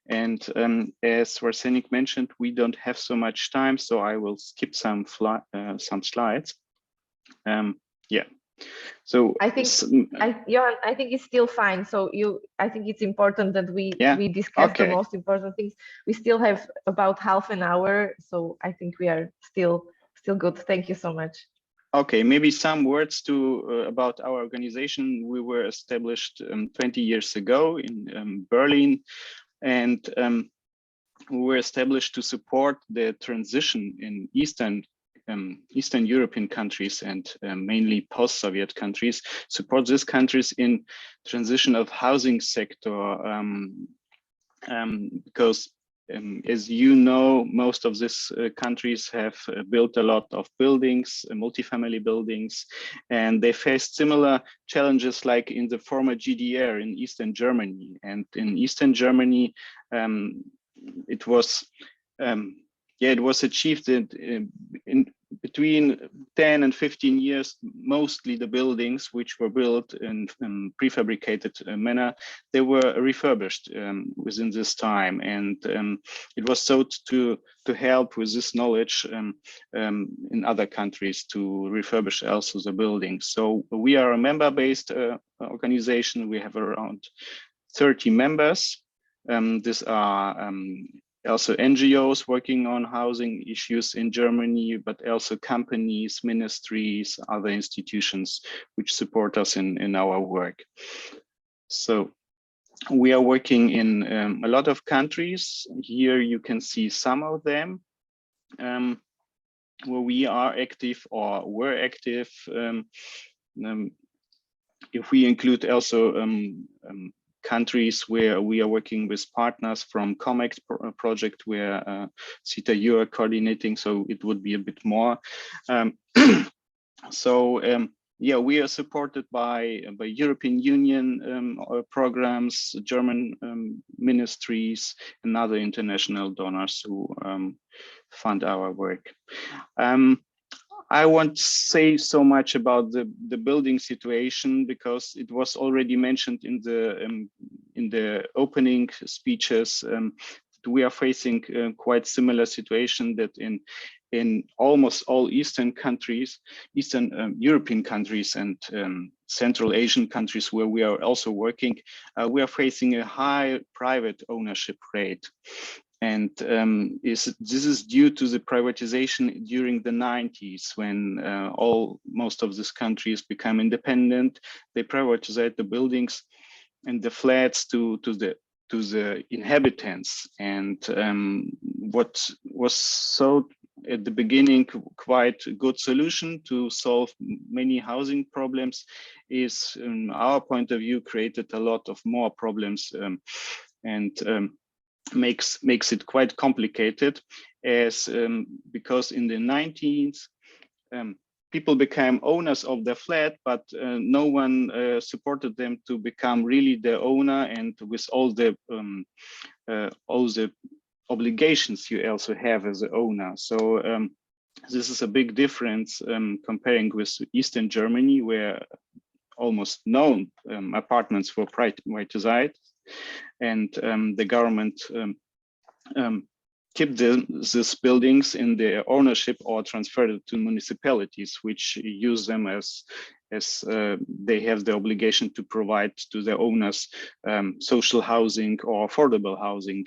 And as Varsenik mentioned, we don't have so much time, so I will skip some slides. Yeah. So I think, Johan, I think it's still fine. So I think it's important that we discuss the most important things. We still have about half an hour, so I think we are still good. Thank you so much. Okay, maybe some words about our organization. We were established 20 years ago in Berlin, and we were established to support the transition in Eastern European countries and mainly post-Soviet countries, support these countries in transition of housing sector, because as you know, most of these countries have built a lot of buildings, multifamily buildings, and they faced similar challenges like in the former GDR in Eastern Germany. And in Eastern Germany, it was achieved in between 10 and 15 years. Mostly the buildings which were built in prefabricated manner, they were refurbished within this time, and it was sought to help with this knowledge in other countries to refurbish also the buildings. So we are a member-based organization. We have around 30 members. These are also NGOs working on housing issues in Germany, but also companies, ministries, other institutions which support us in our work. So we are working in a lot of countries. Here you can see some of them where we are active or were active. If we include also countries where we are working with partners from COMEX project, where Sita, you are coordinating, so it would be a bit more. Yeah, we are supported by European Union programs, German ministries, and other international donors who fund our work. I won't say so much about the building situation because it was already mentioned in the opening speeches. We are facing quite similar situation that in almost all Eastern countries, Eastern European countries and Central Asian countries where we are also working, we are facing a high private ownership rate. And this is due to the privatization during the 90s when most of these countries become independent. They privatized the buildings and the flats to the inhabitants. And what was so at the beginning quite a good solution to solve many housing problems is, in our point of view, created a lot of more problems and makes it quite complicated, as because in the 90s people became owners of the flat, but no one supported them to become really the owner, and with all the obligations you also have as an owner. So this is a big difference comparing with Eastern Germany, where almost no apartments were privatized, and the government kept these buildings in their ownership or transferred it to municipalities, which use them as they have the obligation to provide to their owners social housing or affordable housing.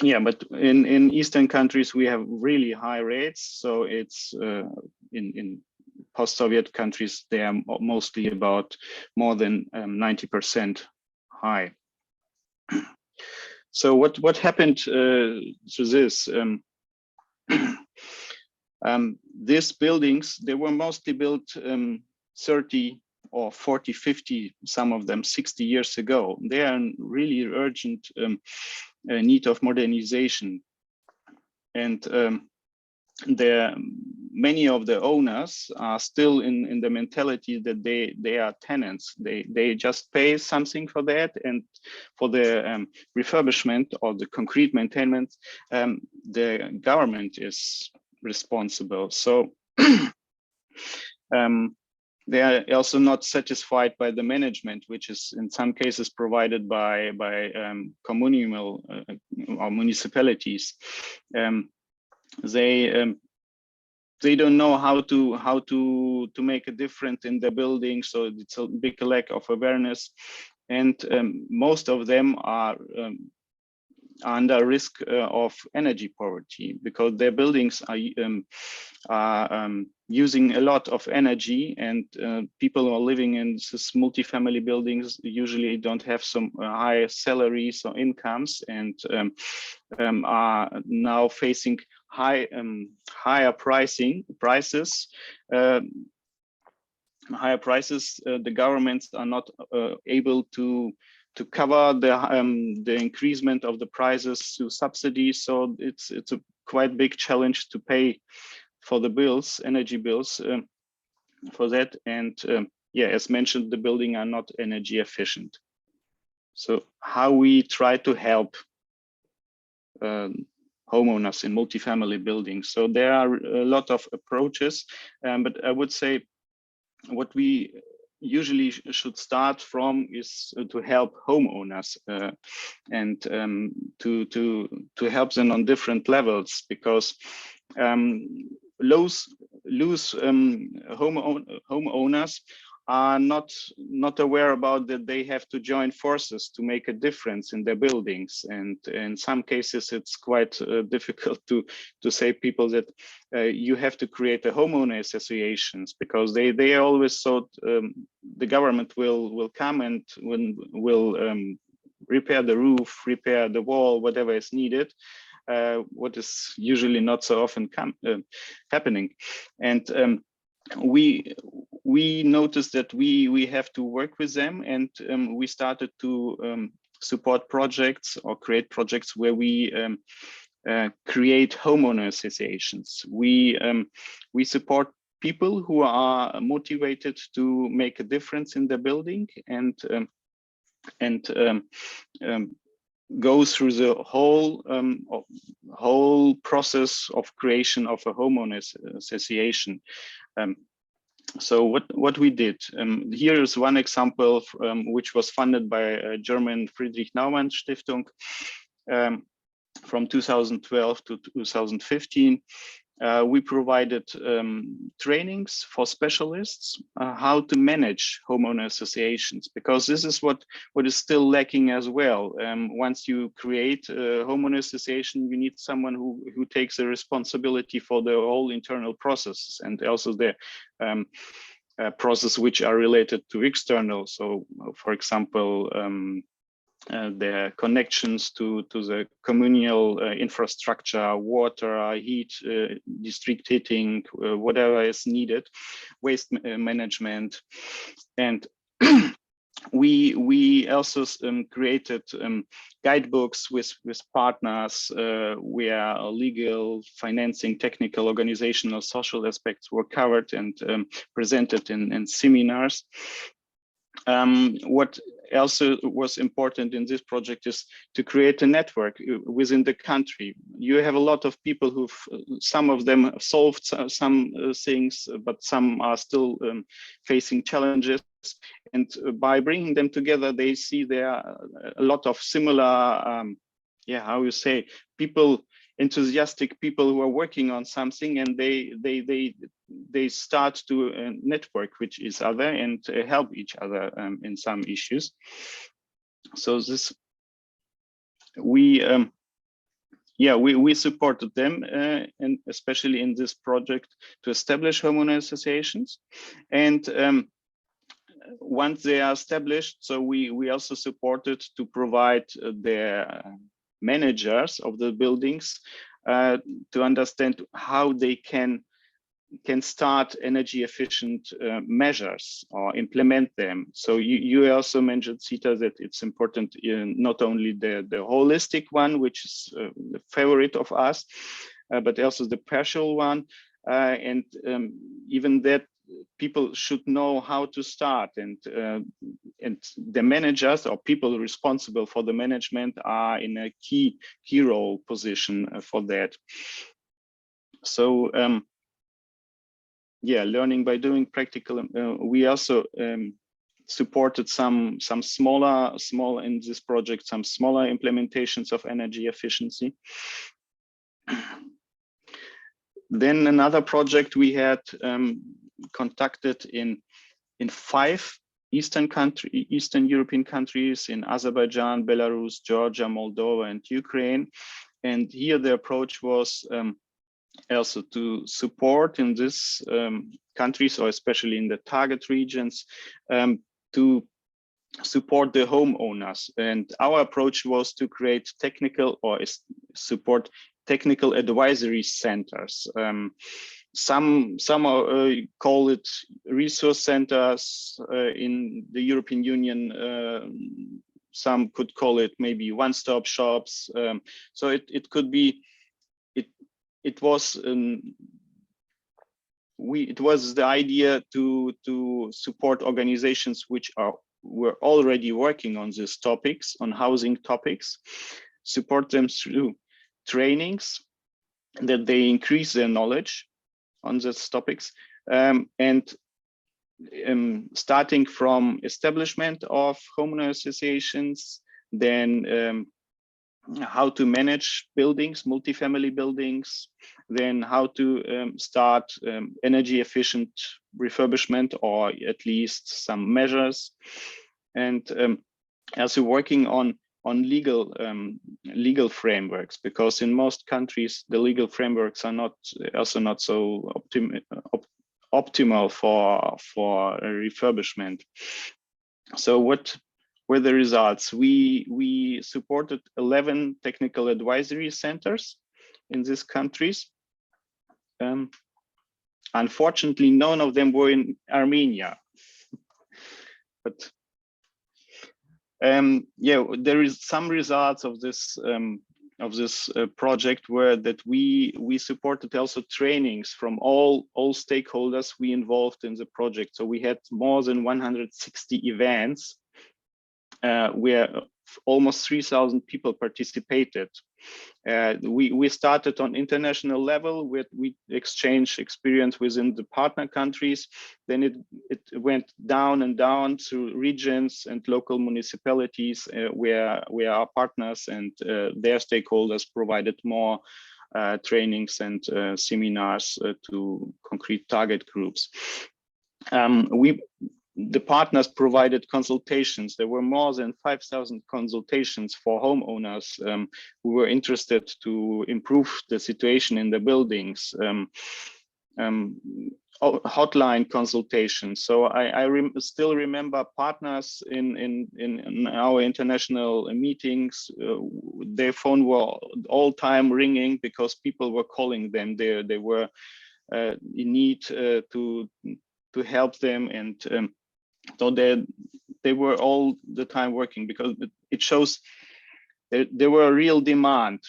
Yeah, but in Eastern countries we have really high rates. So it's in post-Soviet countries, they are mostly about more than 90% high. So what happened to this? These buildings, they were mostly built 30 or 40, 50, some of them 60 years ago. They are in really urgent need of modernization. And many of the owners are still in the mentality that they are tenants. They just pay something for that, and for the refurbishment or the concrete maintenance, the government is responsible. So they are also not satisfied by the management, which is in some cases provided by communal or municipalities. They don't know how to make a difference in the building, so it's a big lack of awareness, and most of them are under risk of energy poverty because their buildings are using a lot of energy, and people who are living in this multifamily buildings usually don't have some high salaries or incomes, and are now facing higher prices. The governments are not able to cover the increasement of the prices through subsidies. So it's a quite big challenge to pay for the bills, energy bills, for that. And yeah, as mentioned, the buildings are not energy efficient. So how we try to help homeowners in multifamily buildings. So there are a lot of approaches, but I would say what we usually should start from is to help homeowners and to help them on different levels, because loose homeowners are not aware about that they have to join forces to make a difference in their buildings, and in some cases it's quite difficult to say people that you have to create a homeowner associations, because they always thought the government will come and will repair the roof, repair the wall, whatever is needed, what is usually not so often happening. And we noticed that we have to work with them, and we started to support projects or create projects where we create homeowner associations. We support people who are motivated to make a difference in their building, and go through the whole process of creation of a homeowners association. So what we did, here is one example which was funded by German Friedrich Naumann Stiftung from 2012 to 2015. We provided trainings for specialists how to manage homeowner associations, because this is what is still lacking as well. Once you create a homeowner association, you need someone who takes the responsibility for the whole internal process, and also the process which are related to external. So, for example, their connections to the communal infrastructure, water, heat, district heating, whatever is needed, waste management. And we also created guidebooks with partners where legal, financing, technical, organizational, social aspects were covered and presented in seminars. What also was important in this project is to create a network within the country. You have a lot of people some of them solved some things, but some are still facing challenges. And by bringing them together, they see there are a lot of similar, people, enthusiastic people who are working on something, and they start to network with each other and help each other in some issues. So this we supported them, and especially in this project, to establish homeowner associations. And once they are established, so we also supported to provide their managers of the buildings to understand how they can start energy efficient measures or implement them. So you also mentioned, Sita, that it's important not only the holistic one, which is the favorite of us, but also the partial one, and even that people should know how to start, and the managers or people responsible for the management are in a key role position for that. So learning by doing practical. We also supported some smaller in this project, some smaller implementations of energy efficiency. Then another project we had conducted in 5 Eastern European countries, in Azerbaijan, Belarus, Georgia, Moldova, and Ukraine. And here the approach was also to support in these countries, or especially in the target regions, to support the homeowners. And our approach was to create technical or support technical advisory centers. Some call it resource centers. In the European Union, some could call it maybe one-stop shops. So it could be, it was the idea to support organizations which were already working on these topics, on housing topics, support them through trainings, that they increase their knowledge on these topics, and starting from establishment of homeowner associations, then how to manage buildings, multifamily buildings, then how to start energy efficient refurbishment, or at least some measures, and also working on legal frameworks, because in most countries the legal frameworks are also not so optimal for refurbishment. So what were the results? We supported 11 technical advisory centers in these countries. Unfortunately, none of them were in Armenia, but yeah, there is some results of this project were that we supported also trainings from all stakeholders we involved in the project. So we had more than 160 events where almost 3,000 people participated. We started on international level, where we exchanged experience within the partner countries. Then it went down and down to regions and local municipalities, where our partners and their stakeholders provided more trainings and seminars to concrete target groups. The partners provided consultations. There were more than 5,000 consultations for homeowners who were interested to improve the situation in the buildings. Hotline consultations. So I still remember partners in our international meetings. Their phone were all time ringing because people were calling them. They were in need to help them, and so they were all the time working, because it shows there were a real demand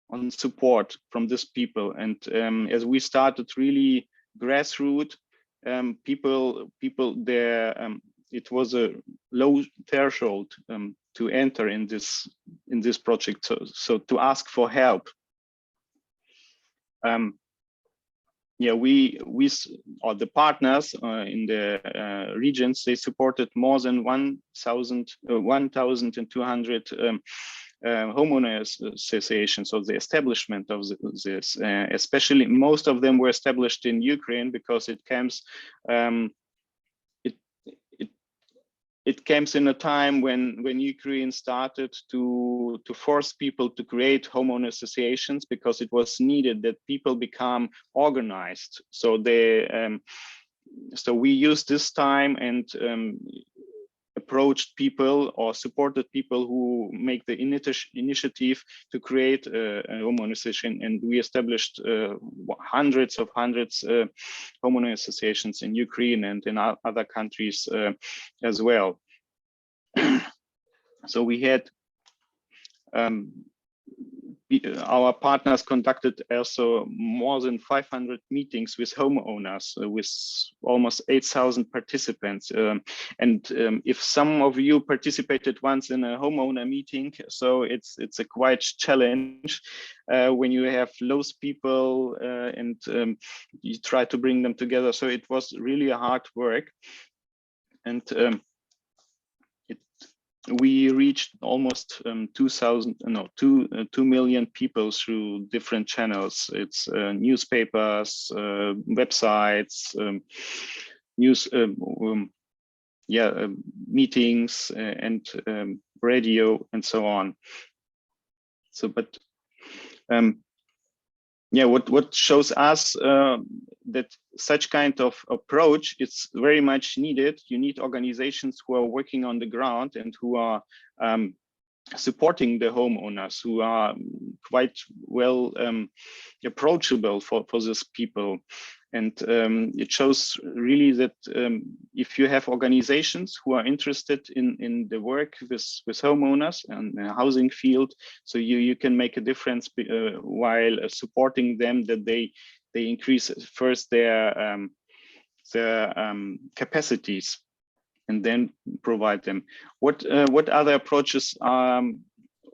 on support from these people. And as we started really grassroots, people there, it was a low threshold to enter in this project. So to ask for help. Yeah, or the partners in the regions, they supported more than 1,200 homeowner associations, of the establishment of this. Especially, most of them were established in Ukraine, because it comes it comes in a time when Ukraine started to force people to create homeowner associations, because it was needed that people become organized. So so we used this time and approached people or supported people who make the initiative to create a homeowner association, and we established hundreds homeowner associations in Ukraine and in other countries as well. So we had our partners conducted also more than 500 meetings with homeowners, with almost 8,000 participants. And if some of you participated once in a homeowner meeting, so it's a quite challenge when you have loads of people and you try to bring them together. So it was really a hard work. And we reached almost 2 million people through different channels. It's newspapers, websites, meetings, and radio, and so on. So, but what shows us that such kind of approach is very much needed. You need organizations who are working on the ground and who are supporting the homeowners, who are quite well approachable for these people. And it shows really that if you have organizations who are interested in the work with homeowners and the housing field, so you can make a difference while supporting them, that they increase first their capacities and then provide them. What other approaches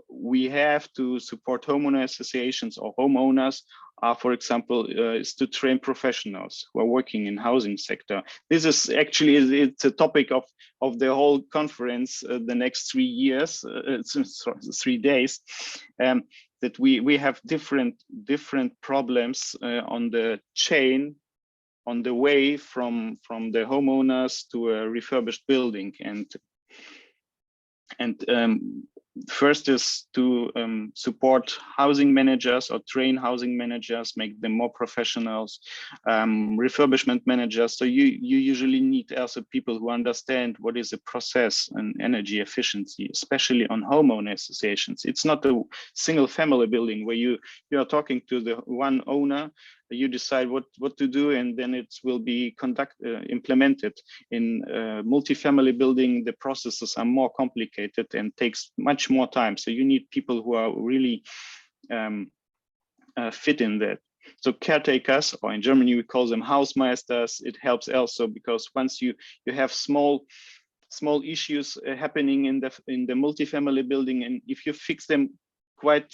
we have to support homeowner associations or homeowners are, for example, is to train professionals who are working in housing sector. This is actually, it's a topic of the whole conference the next 3 years, 3 days, that we have different problems on the chain, on the way from the homeowners to a refurbished building. And first is to support housing managers or train housing managers, make them more professionals, refurbishment managers. So you usually need also people who understand what is the process and energy efficiency, especially on homeowner associations. It's not a single family building where you are talking to the one owner, you decide what to do, and then it will be implemented. In multifamily building, the processes are more complicated and takes much more time. So you need people who are really fit in that. So caretakers, or in Germany we call them Hausmeisters, it helps also because once you have small issues happening in the multifamily building, and if you fix them quite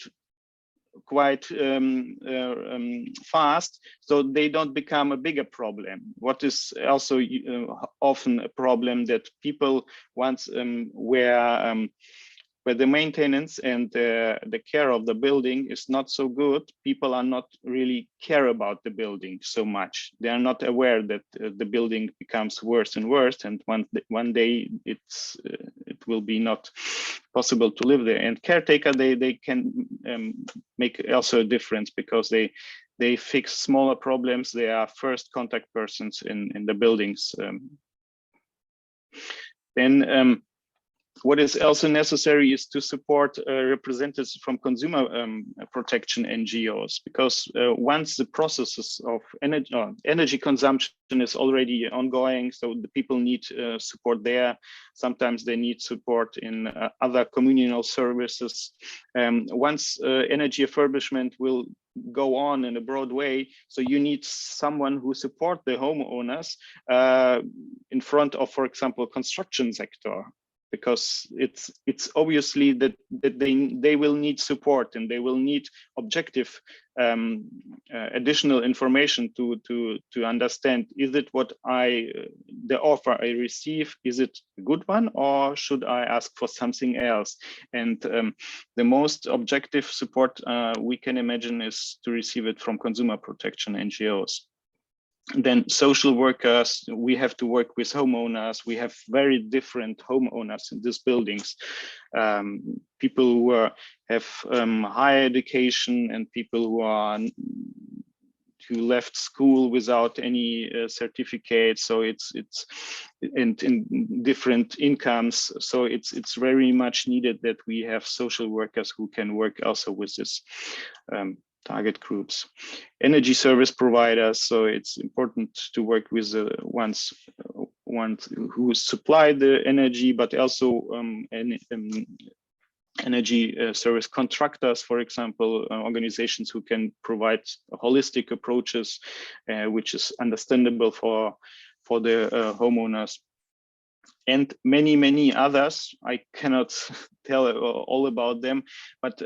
fast, so they don't become a bigger problem. What is also often a problem that people once where the maintenance and the care of the building is not so good, people are not really care about the building so much. They are not aware that the building becomes worse and worse, and one day it will be not possible to live there. And caretaker, they can make also a difference because they fix smaller problems. They are first contact persons in the buildings. Then what is also necessary is to support representatives from consumer protection NGOs, because once the processes of energy consumption is already ongoing, so the people need support there. Sometimes they need support in other communal services. Once energy refurbishment will go on in a broad way, so you need someone who support the homeowners in front of, for example, construction sector, because it's obviously that they will need support and they will need objective additional information to understand, is it what the offer I receive, is it a good one, or should I ask for something else? And the most objective support we can imagine is to receive it from consumer protection NGOs. Then social workers, we have to work with homeowners. We have very different homeowners in these buildings. People who have higher education and people who left school without any certificate. So it's in different incomes. So it's very much needed that we have social workers who can work also with this target groups. Energy service providers, so it's important to work with the ones who supply the energy, but also energy service contractors, for example, organizations who can provide holistic approaches, which is understandable for the homeowners. And many others. I cannot tell all about them, but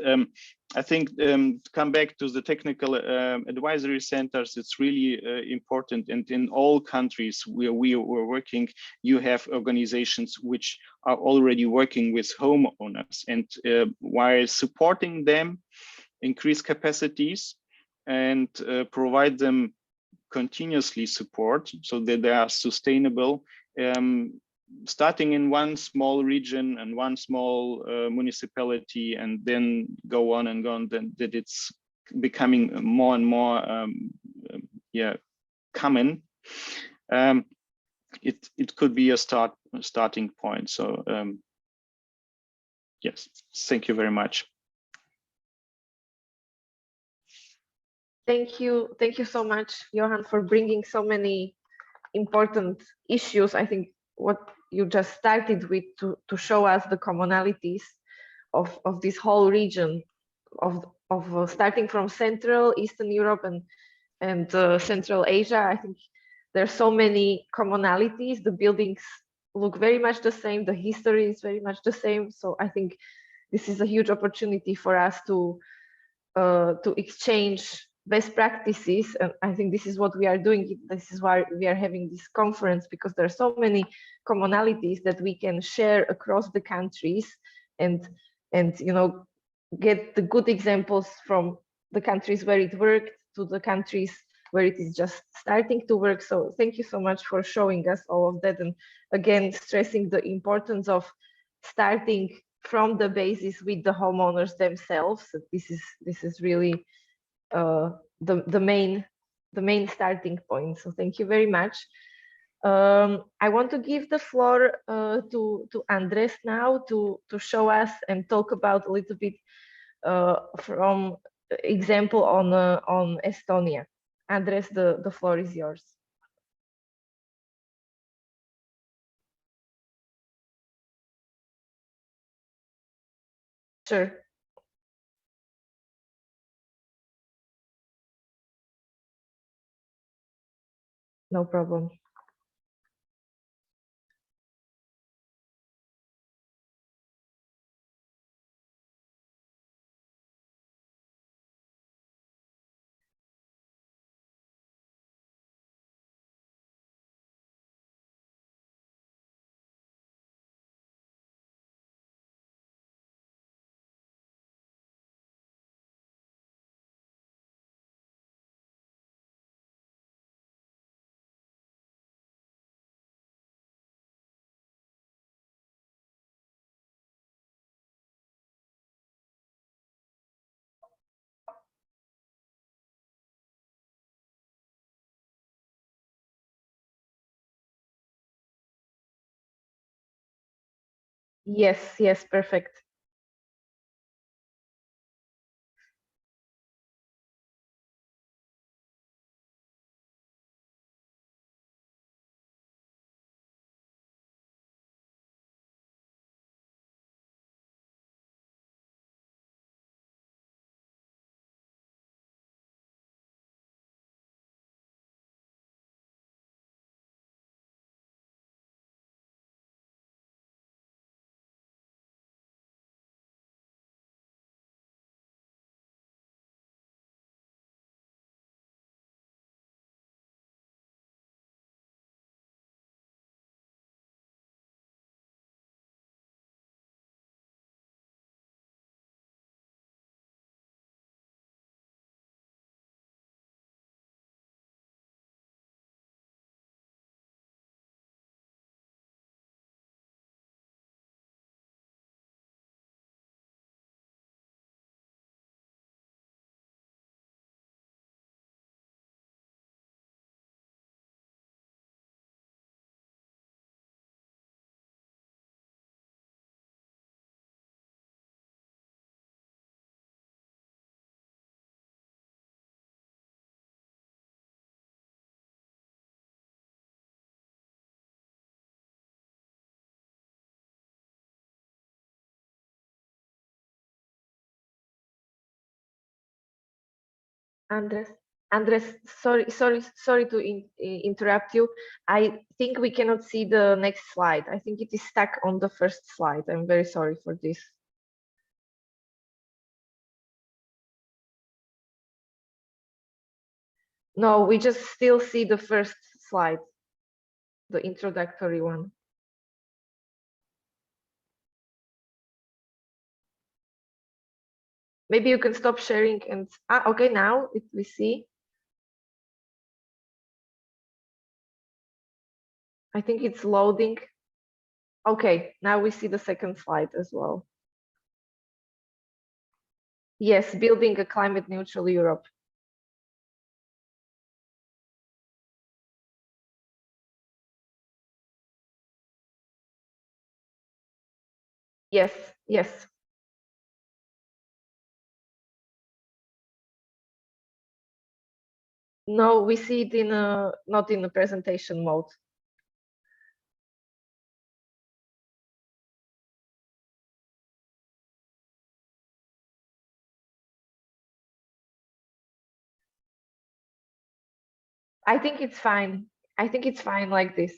I think to come back to the technical advisory centers, it's really important. And in all countries where we were working, you have organizations which are already working with homeowners, and while supporting them, increase capacities and provide them continuously support so that they are sustainable. Starting in one small region and one small municipality, and then go on and on, then that it's becoming more and more common. It could be a starting point. So yes, thank you very much. Thank you so much, Johan, for bringing so many important issues. I think what you just started with to show us the commonalities of this whole region of starting from Central Eastern Europe and Central Asia. I think there's so many commonalities. The buildings look very much the same. The history is very much the same. So I think this is a huge opportunity for us to exchange best practices, and I think this is what we are doing. This is why we are having this conference, because there are so many commonalities that we can share across the countries, and you know, get the good examples from the countries where it worked to the countries where it is just starting to work. So thank you so much for showing us all of that, and again stressing the importance of starting from the basis with the homeowners themselves. This is really the main starting point. So thank you very much. I want to give the floor to Andres now to show us and talk about a little bit from example on Estonia. Andres, the floor is yours. Sure. No problem. Yes, perfect. Andres, sorry to interrupt you. I think we cannot see the next slide. I think it is stuck on the first slide. I'm very sorry for this. No, we just still see the first slide, the introductory one. Maybe you can stop sharing and okay, now we see. I think it's loading. Okay, now we see the second slide as well. Yes, building a climate neutral Europe. Yes. No, we see it in not in the presentation mode. I think it's fine. I think it's fine like this.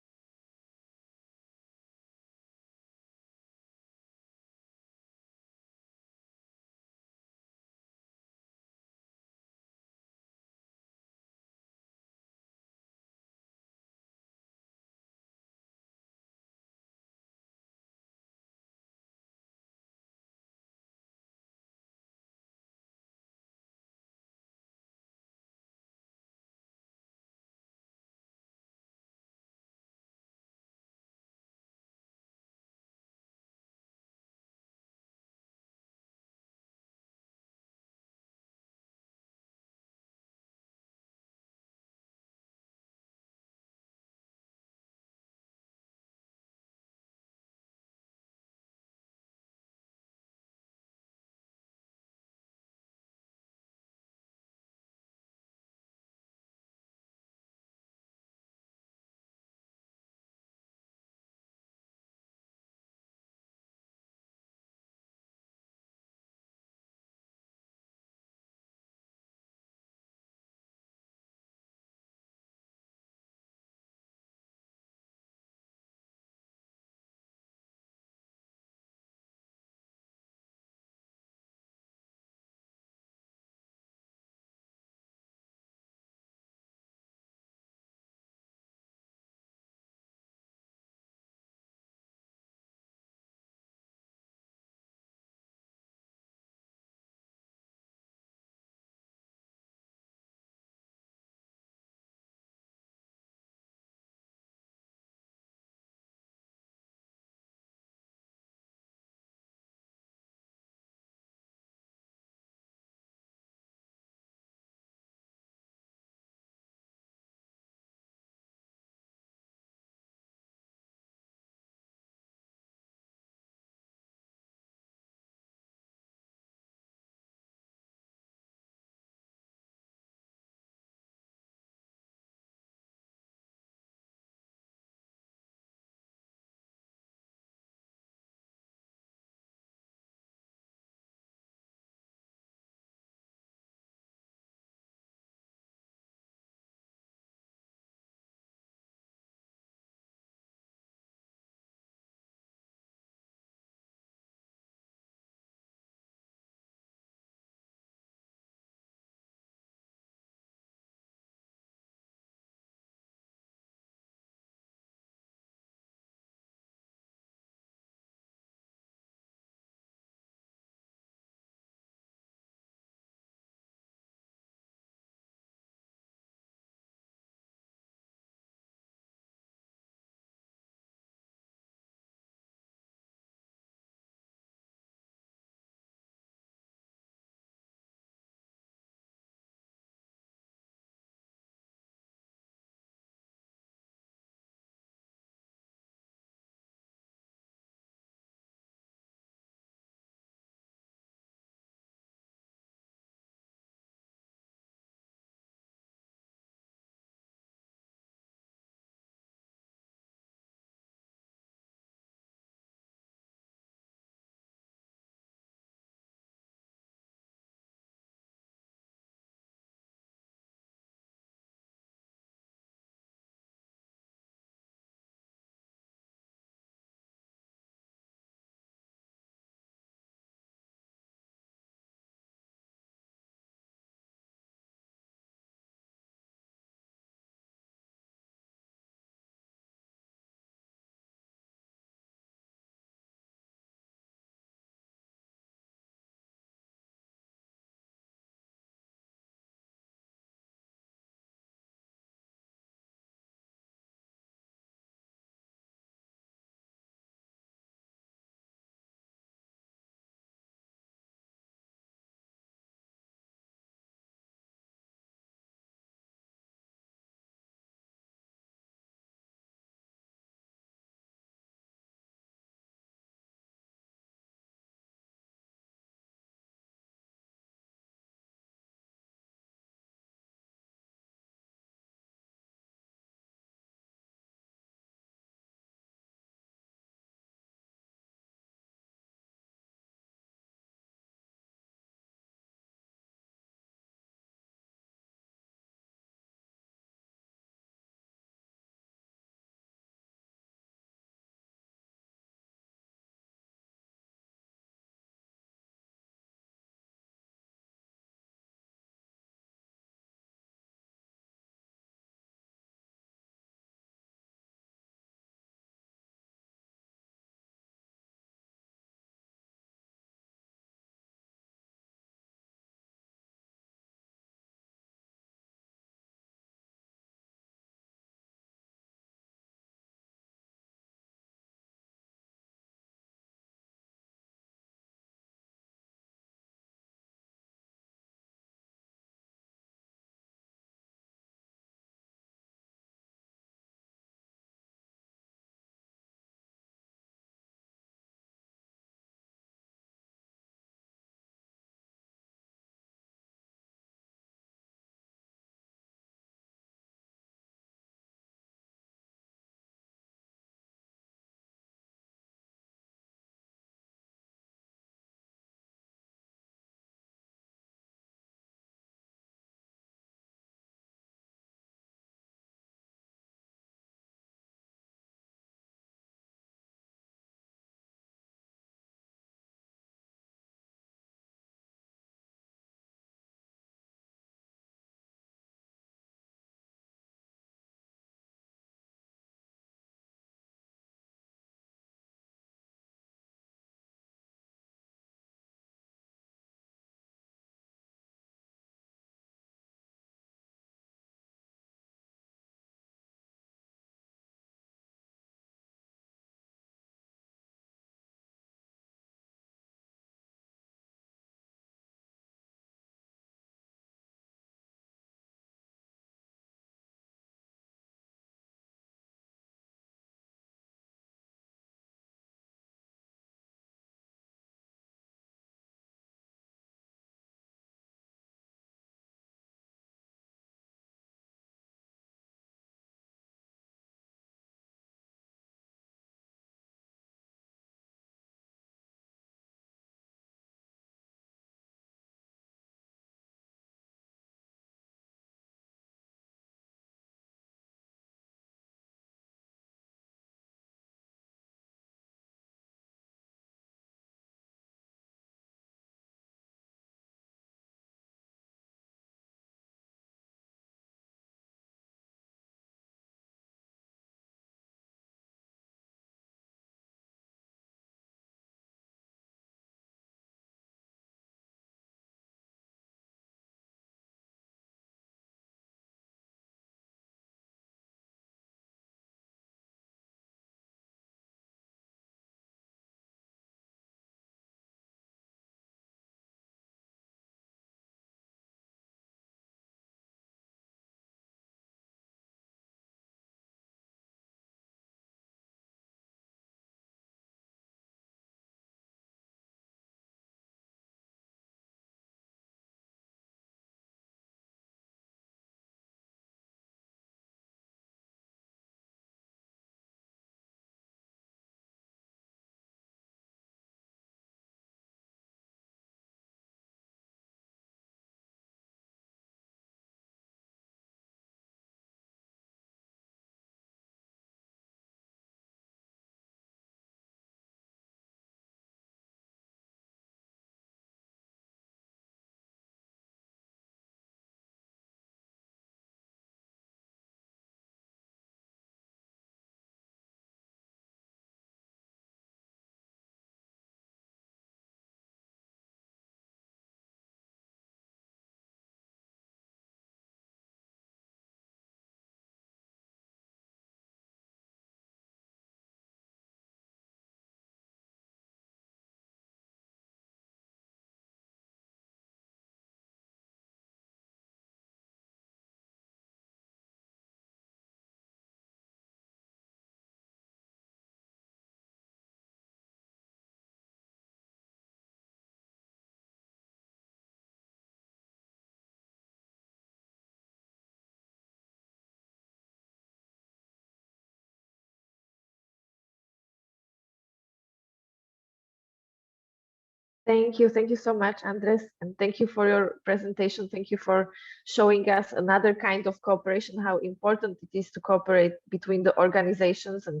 Thank you so much, Andres, and thank you for your presentation. Thank you for showing us another kind of cooperation, how important it is to cooperate between the organizations and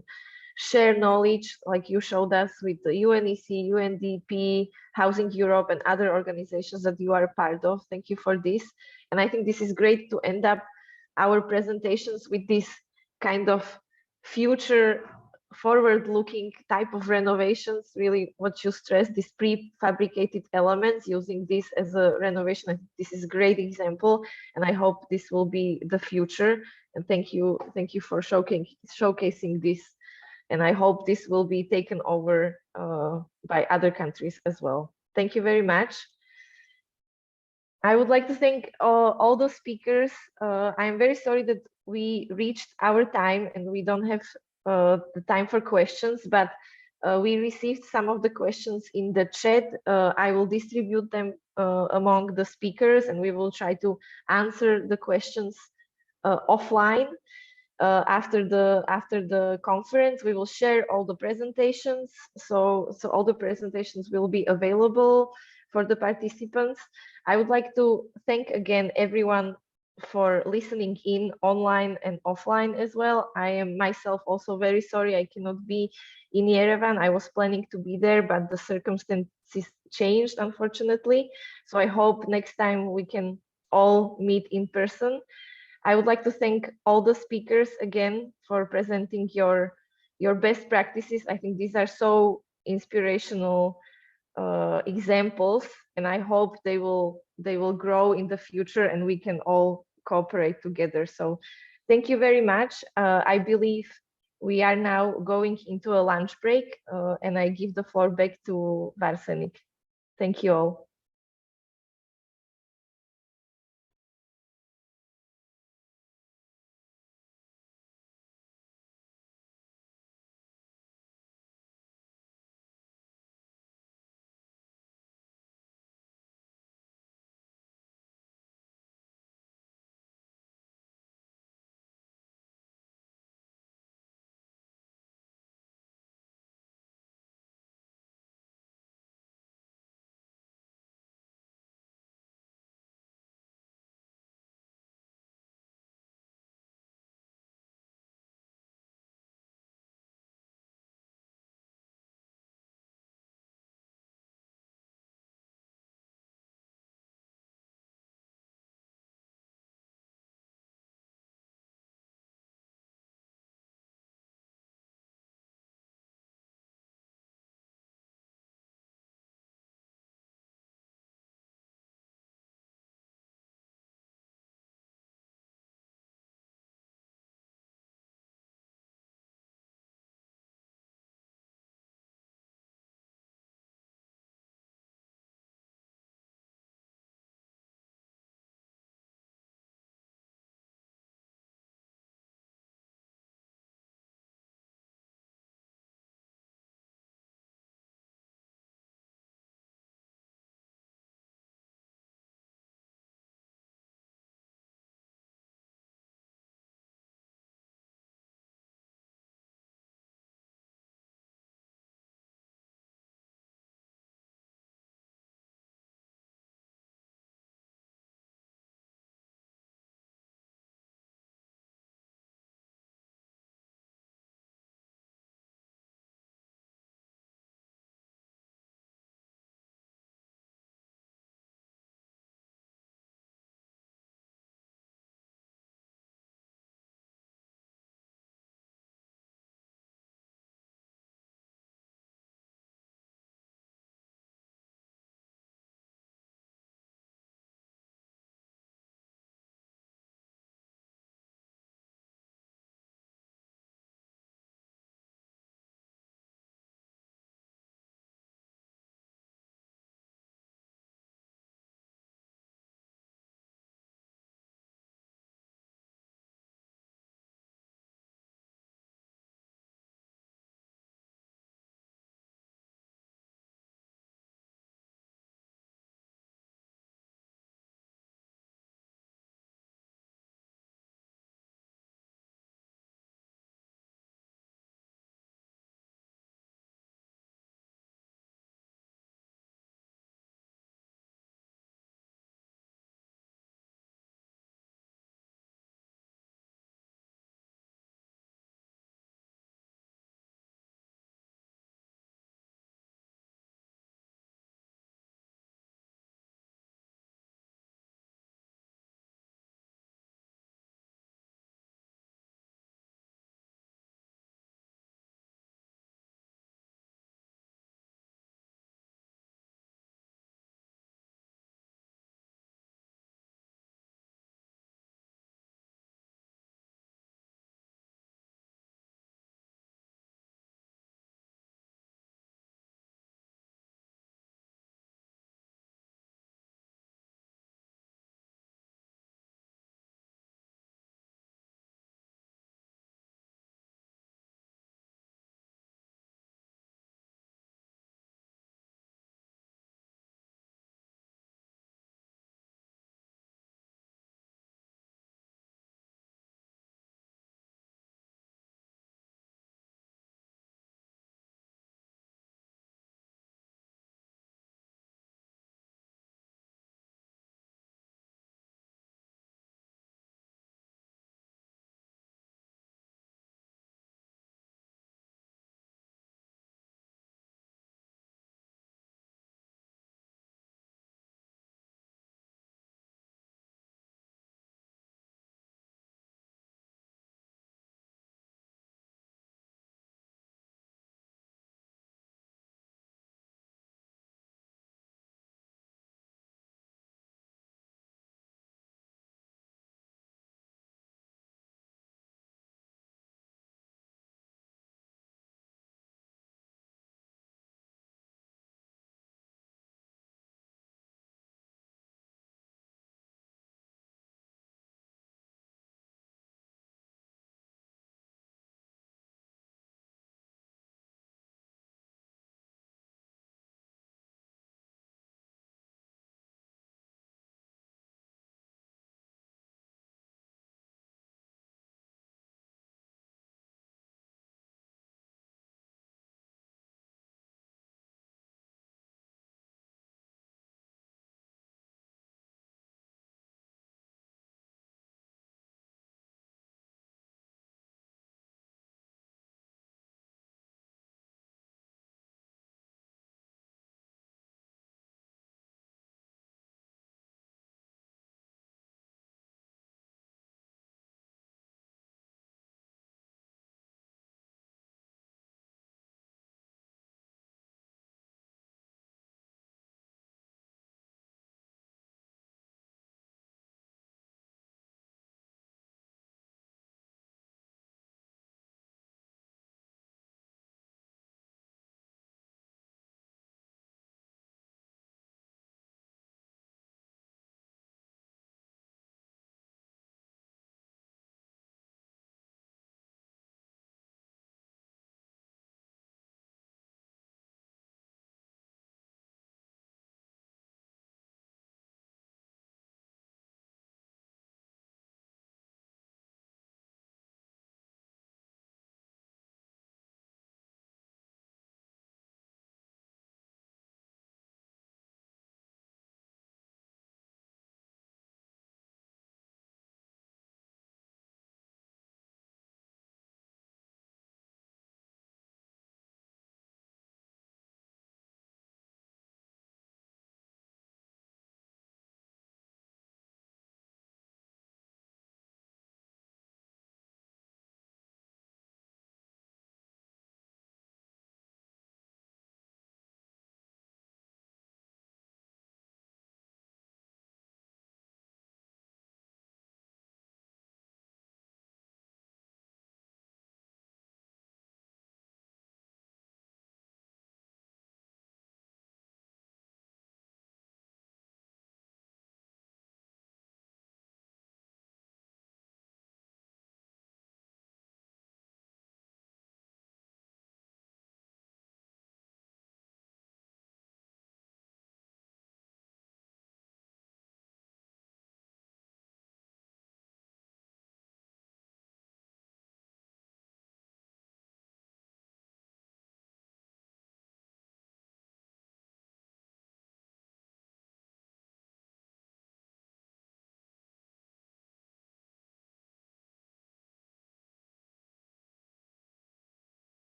share knowledge, like you showed us with the UNECE, UNDP, Housing Europe, and other organizations that you are a part of. Thank you for this. And I think this is great to end up our presentations with this kind of future forward-looking type of renovations, really what you stress, these prefabricated elements, using this as a renovation. This is a great example, and I hope this will be the future. And thank you for showcasing this. And I hope this will be taken over by other countries as well. Thank you very much. I would like to thank all the speakers. I'm very sorry that we reached our time and we don't have the time for questions, but we received some of the questions in the chat. I will distribute them among the speakers, and we will try to answer the questions offline. After the conference, we will share all the presentations. So all the presentations will be available for the participants. I would like to thank again everyone for listening in online and offline as well. I am myself also very sorry I cannot be in Yerevan. I was planning to be there, but the circumstances changed, unfortunately. So I hope next time we can all meet in person. I would like to thank all the speakers again for presenting your best practices. I think these are so inspirational examples, and I hope they will grow in the future and we can all cooperate together. So thank you very much. I believe we are now going into a lunch break, and I give the floor back to Varsanik. Thank you all.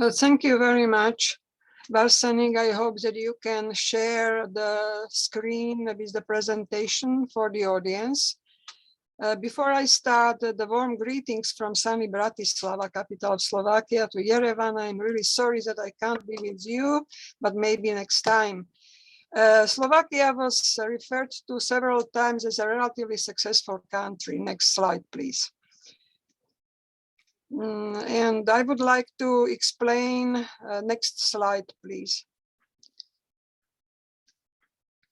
Thank you very much, Varsanig. I hope that you can share the screen with the presentation for the audience. Before I start, the warm greetings from sunny Bratislava, capital of Slovakia, to Yerevan. I'm really sorry that I can't be with you, but maybe next time. Slovakia was referred to several times as a relatively successful country. Next slide, please. And I would like to explain, next slide, please.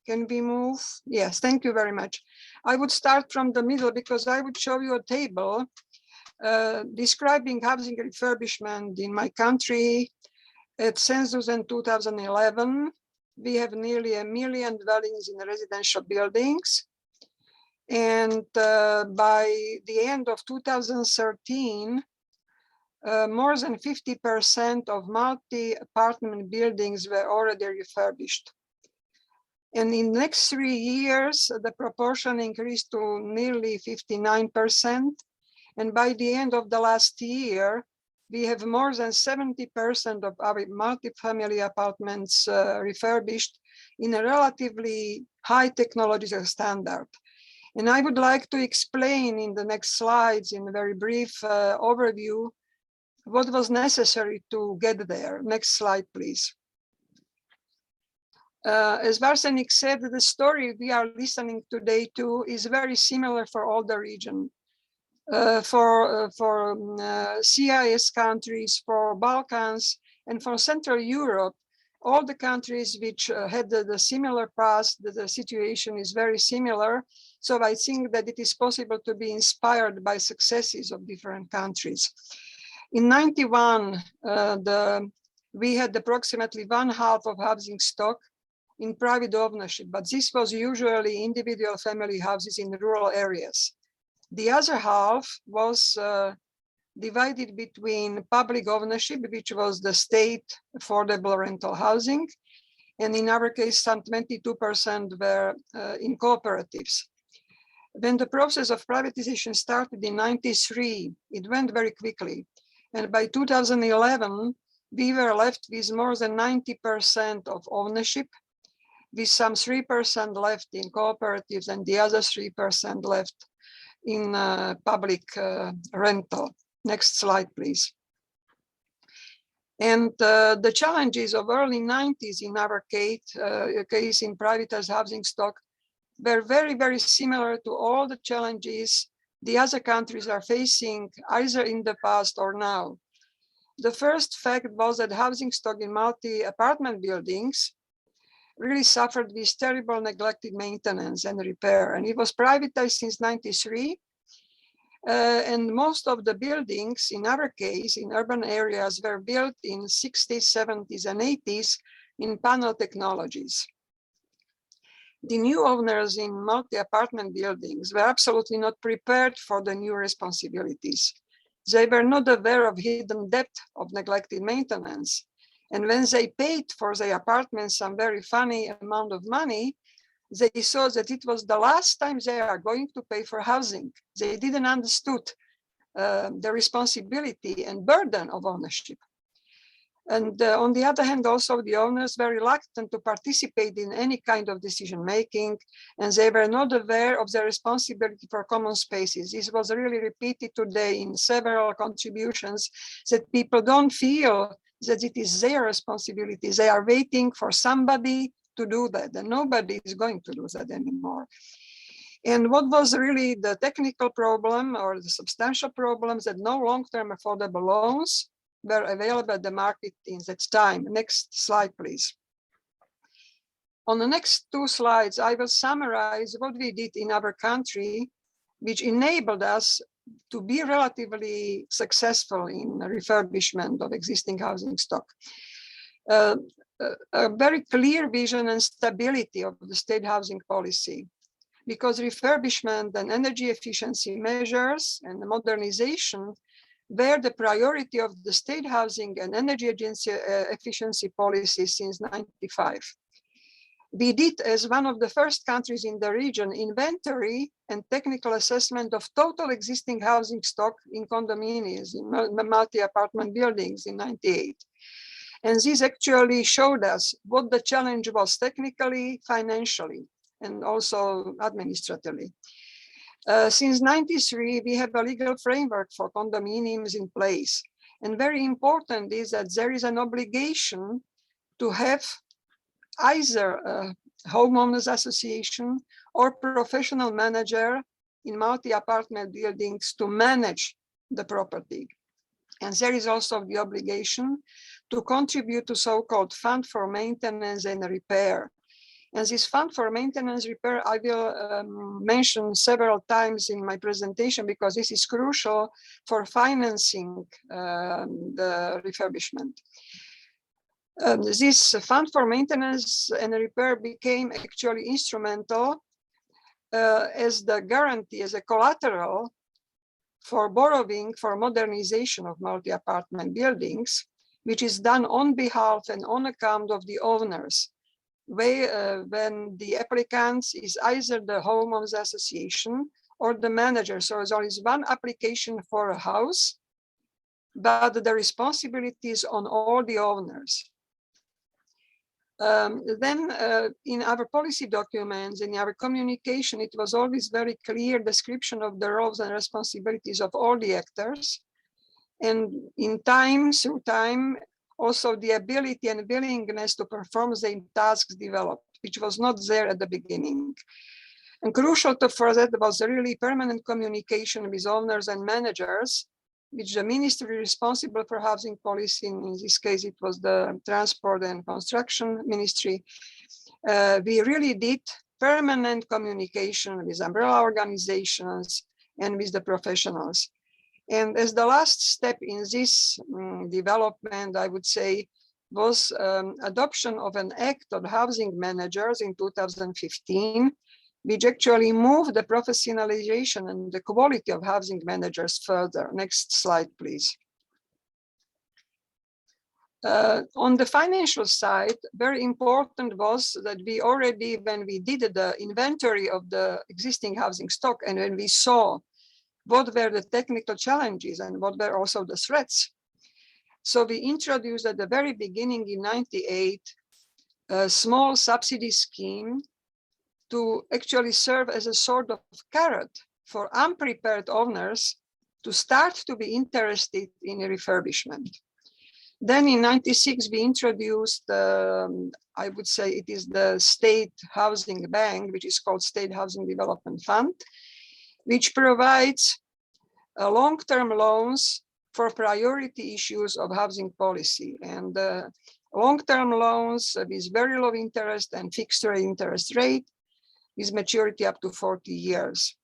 Can we move? Yes, thank you very much. I would start from the middle because I would show you a table describing housing refurbishment in my country. At census in 2011, we have nearly 1 million dwellings in residential buildings. And by the end of 2013, more than 50% of multi-apartment buildings were already refurbished. And in the next 3 years, the proportion increased to nearly 59%. And by the end of the last year, we have more than 70% of our multi-family apartments refurbished in a relatively high technological standard. And I would like to explain in the next slides, in a very brief overview, what was necessary to get there. Next slide, please. As Varsanig said, the story we are listening today to is very similar for all the region. For CIS countries, for Balkans, and for Central Europe, all the countries which had the similar past, the situation is very similar. So I think that it is possible to be inspired by successes of different countries. In 91, we had approximately 1/2 of housing stock in private ownership, but this was usually individual family houses in rural areas. The other half was divided between public ownership, which was the state affordable rental housing, and in our case, some 22% were in cooperatives. When the process of privatization started in 93, it went very quickly. And by 2011, we were left with more than 90% of ownership, with some 3% left in cooperatives and the other 3% left in public rental. Next slide, please. And the challenges of early 90s in our case in privatized housing stock were very, very similar to all the challenges the other countries are facing either in the past or now. The first fact was that housing stock in multi-apartment buildings really suffered with terrible neglected maintenance and repair. And it was privatized since 93. And most of the buildings, in our case, in urban areas, were built in 60s, 70s, and 80s in panel technologies. The new owners in multi-apartment buildings were absolutely not prepared for the new responsibilities. They were not aware of hidden debt of neglected maintenance. And when they paid for their apartments some very funny amount of money, they saw that it was the last time they are going to pay for housing. They didn't understood the responsibility and burden of ownership. And on the other hand, also the owners were reluctant to participate in any kind of decision making, and they were not aware of their responsibility for common spaces. This was really repeated today in several contributions, that people don't feel that it is their responsibility. They are waiting for somebody to do that, and nobody is going to do that anymore. And what was really the technical problem or the substantial problems, that no long-term affordable loans were available at the market in that time. Next slide, please. On the next two slides, I will summarize what we did in our country, which enabled us to be relatively successful in refurbishment of existing housing stock. A very clear vision and stability of the state housing policy, because refurbishment and energy efficiency measures and the modernization were the priority of the state housing and energy agency efficiency policy since 95. We did, as one of the first countries in the region, inventory and technical assessment of total existing housing stock in condominiums, in multi-apartment buildings in '98. And this actually showed us what the challenge was technically, financially, and also administratively. Since '93, we have a legal framework for condominiums in place. And very important is that there is an obligation to have either a homeowners association or professional manager in multi-apartment buildings to manage the property. And there is also the obligation to contribute to so-called fund for maintenance and repair. And this fund for maintenance repair, I will mention several times in my presentation because this is crucial for financing the refurbishment. This fund for maintenance and repair became actually instrumental as the guarantee, as a collateral for borrowing for modernization of multi-apartment buildings, which is done on behalf and on account of the owners, when the applicant is either the homeowners association or the manager. So there is one application for a house, but the responsibility is on all the owners. In our policy documents, in our communication, it was always very clear description of the roles and responsibilities of all the actors. And in time, through time, also the ability and willingness to perform the tasks developed, which was not there at the beginning. And crucial for that was really permanent communication with owners and managers, which the ministry responsible for housing policy, in this case, it was the Transport and Construction Ministry. We really did permanent communication with umbrella organizations and with the professionals. And as the last step in this development, I would say, was adoption of an act on housing managers in 2015, which actually moved the professionalization and the quality of housing managers further. Next slide, please. On the financial side, very important was that we already, when we did the inventory of the existing housing stock and when we saw what were the technical challenges and what were also the threats. So we introduced at the very beginning in '98 a small subsidy scheme to actually serve as a sort of carrot for unprepared owners to start to be interested in refurbishment. Then in '96, we introduced, I would say it is the State Housing Bank, which is called State Housing Development Fund, which provides long-term loans for priority issues of housing policy. And long-term loans with very low interest and fixed rate interest rate with maturity up to 40 years.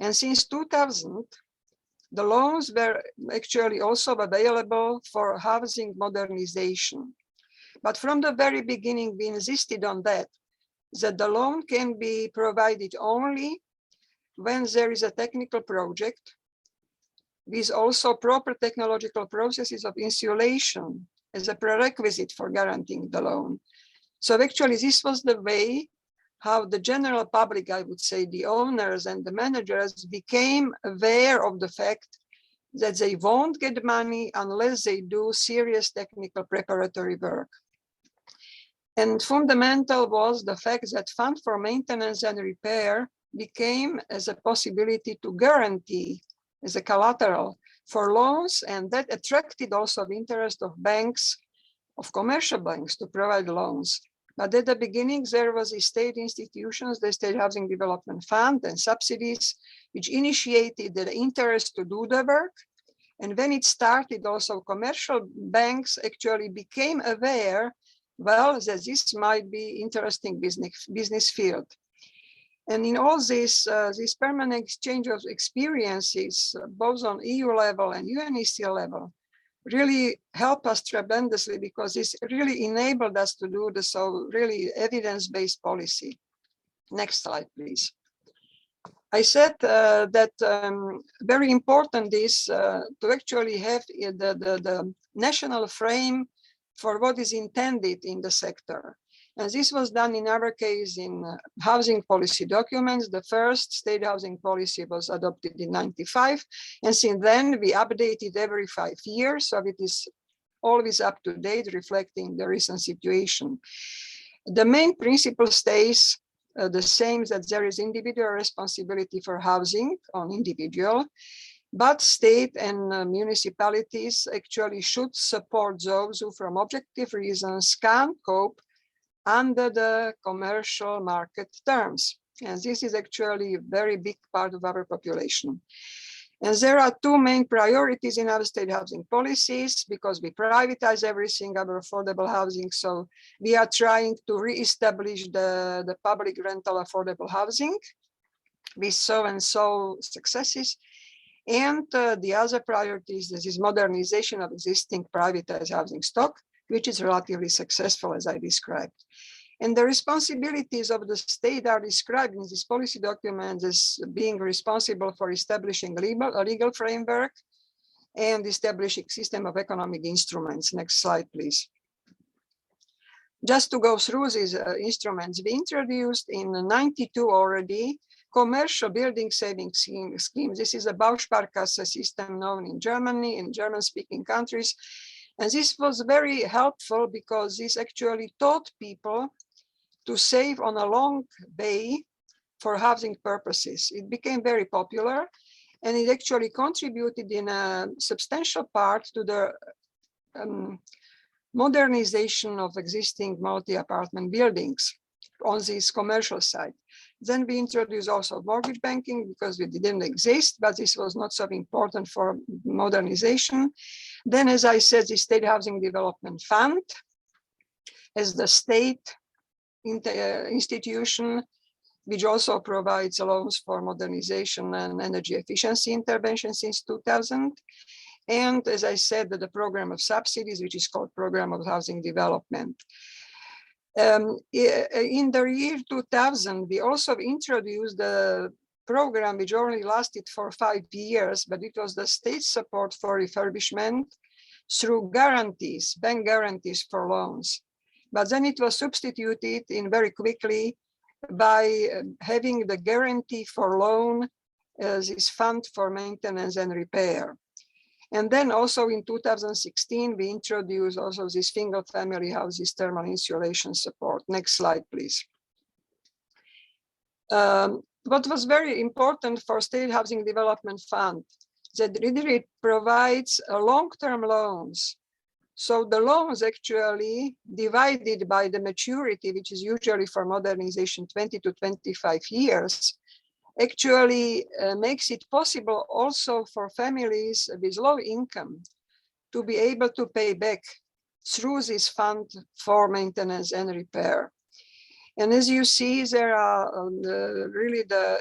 And since 2000, the loans were actually also available for housing modernization. But from the very beginning, we insisted on that the loan can be provided only when there is a technical project with also proper technological processes of insulation as a prerequisite for guaranteeing the loan. So actually, this was the way how the general public, I would say, the owners and the managers became aware of the fact that they won't get money unless they do serious technical preparatory work. And fundamental was the fact that fund for maintenance and repair became as a possibility to guarantee as a collateral for loans, and that attracted also the interest of banks, of commercial banks, to provide loans. But at the beginning, there was the state institutions, the State Housing Development Fund and subsidies, which initiated the interest to do the work. And when it started, also commercial banks actually became aware, well, that this might be interesting business field. And in all this, this permanent exchange of experiences, both on EU level and UNECE level, really help us tremendously because this really enabled us to do this so really evidence-based policy. Next slide, please. I said that very important is to actually have the national frame for what is intended in the sector. And this was done in our case in housing policy documents. The first state housing policy was adopted in '95. And since then we updated every 5 years. So it is always up to date, reflecting the recent situation. The main principle stays the same, that there is individual responsibility for housing on individual, but state and municipalities actually should support those who from objective reasons can't cope under the commercial market terms. And this is actually a very big part of our population. And there are two main priorities in our state housing policies, because we privatize everything, our affordable housing. So we are trying to reestablish the public rental affordable housing with so successes. And the other priorities, this is modernization of existing privatized housing stock, which is relatively successful, as I described. And the responsibilities of the state are described in this policy document as being responsible for establishing a legal framework and establishing a system of economic instruments. Next slide, please. Just to go through these instruments, we introduced in '92 already commercial building savings scheme. This is a Bausparkasse system known in Germany, in German-speaking countries. And this was very helpful because this actually taught people to save on a long bay for housing purposes. It became very popular, and it actually contributed in a substantial part to the modernization of existing multi-apartment buildings on this commercial side. Then we introduced also mortgage banking because it didn't exist, but this was not so important for modernization. Then, as I said, the State Housing Development Fund as the state institution, which also provides loans for modernization and energy efficiency intervention since 2000. And as I said, the program of subsidies, which is called Program of Housing Development. In the year 2000, we also introduced the program which only lasted for 5 years, but it was the state support for refurbishment through guarantees, bank guarantees for loans. But then it was substituted in very quickly by having the guarantee for loan as this fund for maintenance and repair. And then also in 2016, we introduced also this single family houses thermal insulation support. Next slide, please. What was very important for State Housing Development Fund, that it provides long-term loans. So the loans actually divided by the maturity, which is usually for modernization 20 to 25 years, actually makes it possible also for families with low income to be able to pay back through this fund for maintenance and repair. And as you see, there are really the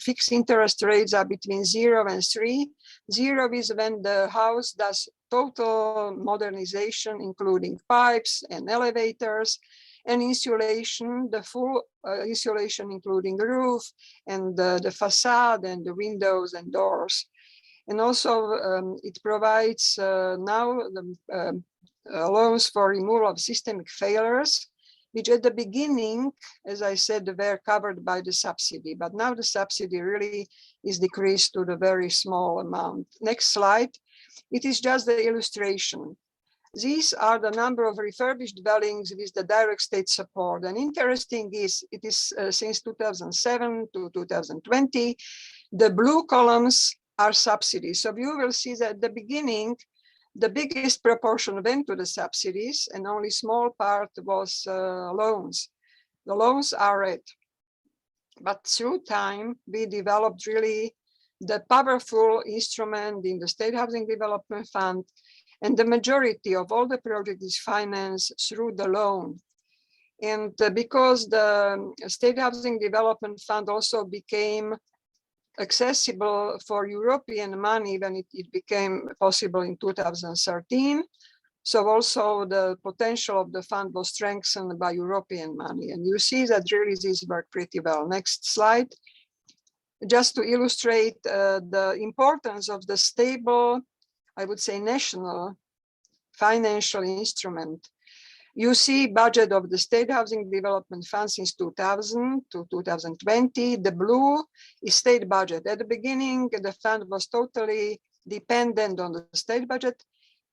fixed interest rates are between 0 and 3. 0 is when the house does total modernization, including pipes and elevators, and insulation, the full insulation, including the roof and the facade and the windows and doors. And also it provides now the loans for removal of systemic failures, which at the beginning, as I said, were covered by the subsidy, but now the subsidy really is decreased to the very small amount. Next slide. It is just the illustration. These are the number of refurbished dwellings with the direct state support. And interesting is, it is since 2007 to 2020, the blue columns are subsidies. So you will see that at the beginning, the biggest proportion went to the subsidies and only small part was loans. The loans are red. But through time, we developed really the powerful instrument in the State Housing Development Fund, and the majority of all the project is financed through the loan. And because the State Housing Development Fund also became accessible for European money when it became possible in 2013. So also the potential of the fund was strengthened by European money. And you see that really this worked pretty well. Next slide. Just to illustrate the importance of the stable, I would say, national financial instrument. You see budget of the state housing development fund since 2000 to 2020. The blue is state budget. At the beginning, the fund was totally dependent on the state budget,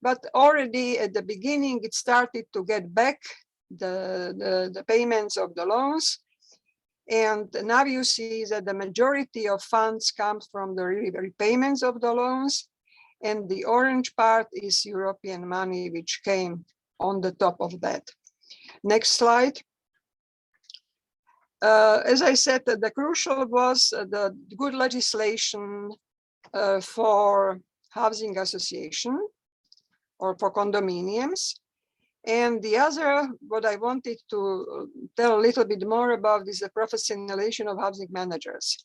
but already at the beginning, it started to get back the payments of the loans. And now you see that the majority of funds comes from the repayments of the loans. And the orange part is European money, which came on the top of that. Next slide. As I said, the crucial was the good legislation for housing association or for condominiums. And the other, what I wanted to tell a little bit more about is the professionalization of housing managers.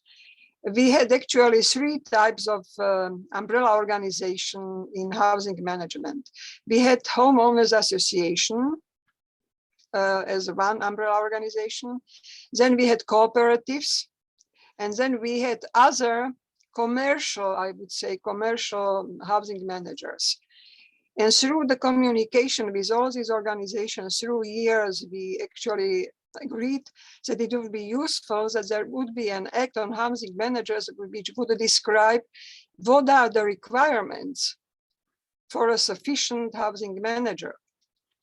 We had actually three types of umbrella organization in housing management. We had homeowners association as one umbrella organization. Then we had cooperatives. And then we had other commercial, I would say, commercial housing managers. And through the communication with all these organizations through years, we actually agreed that it would be useful that there would be an act on housing managers which would describe what are the requirements for a sufficient housing manager.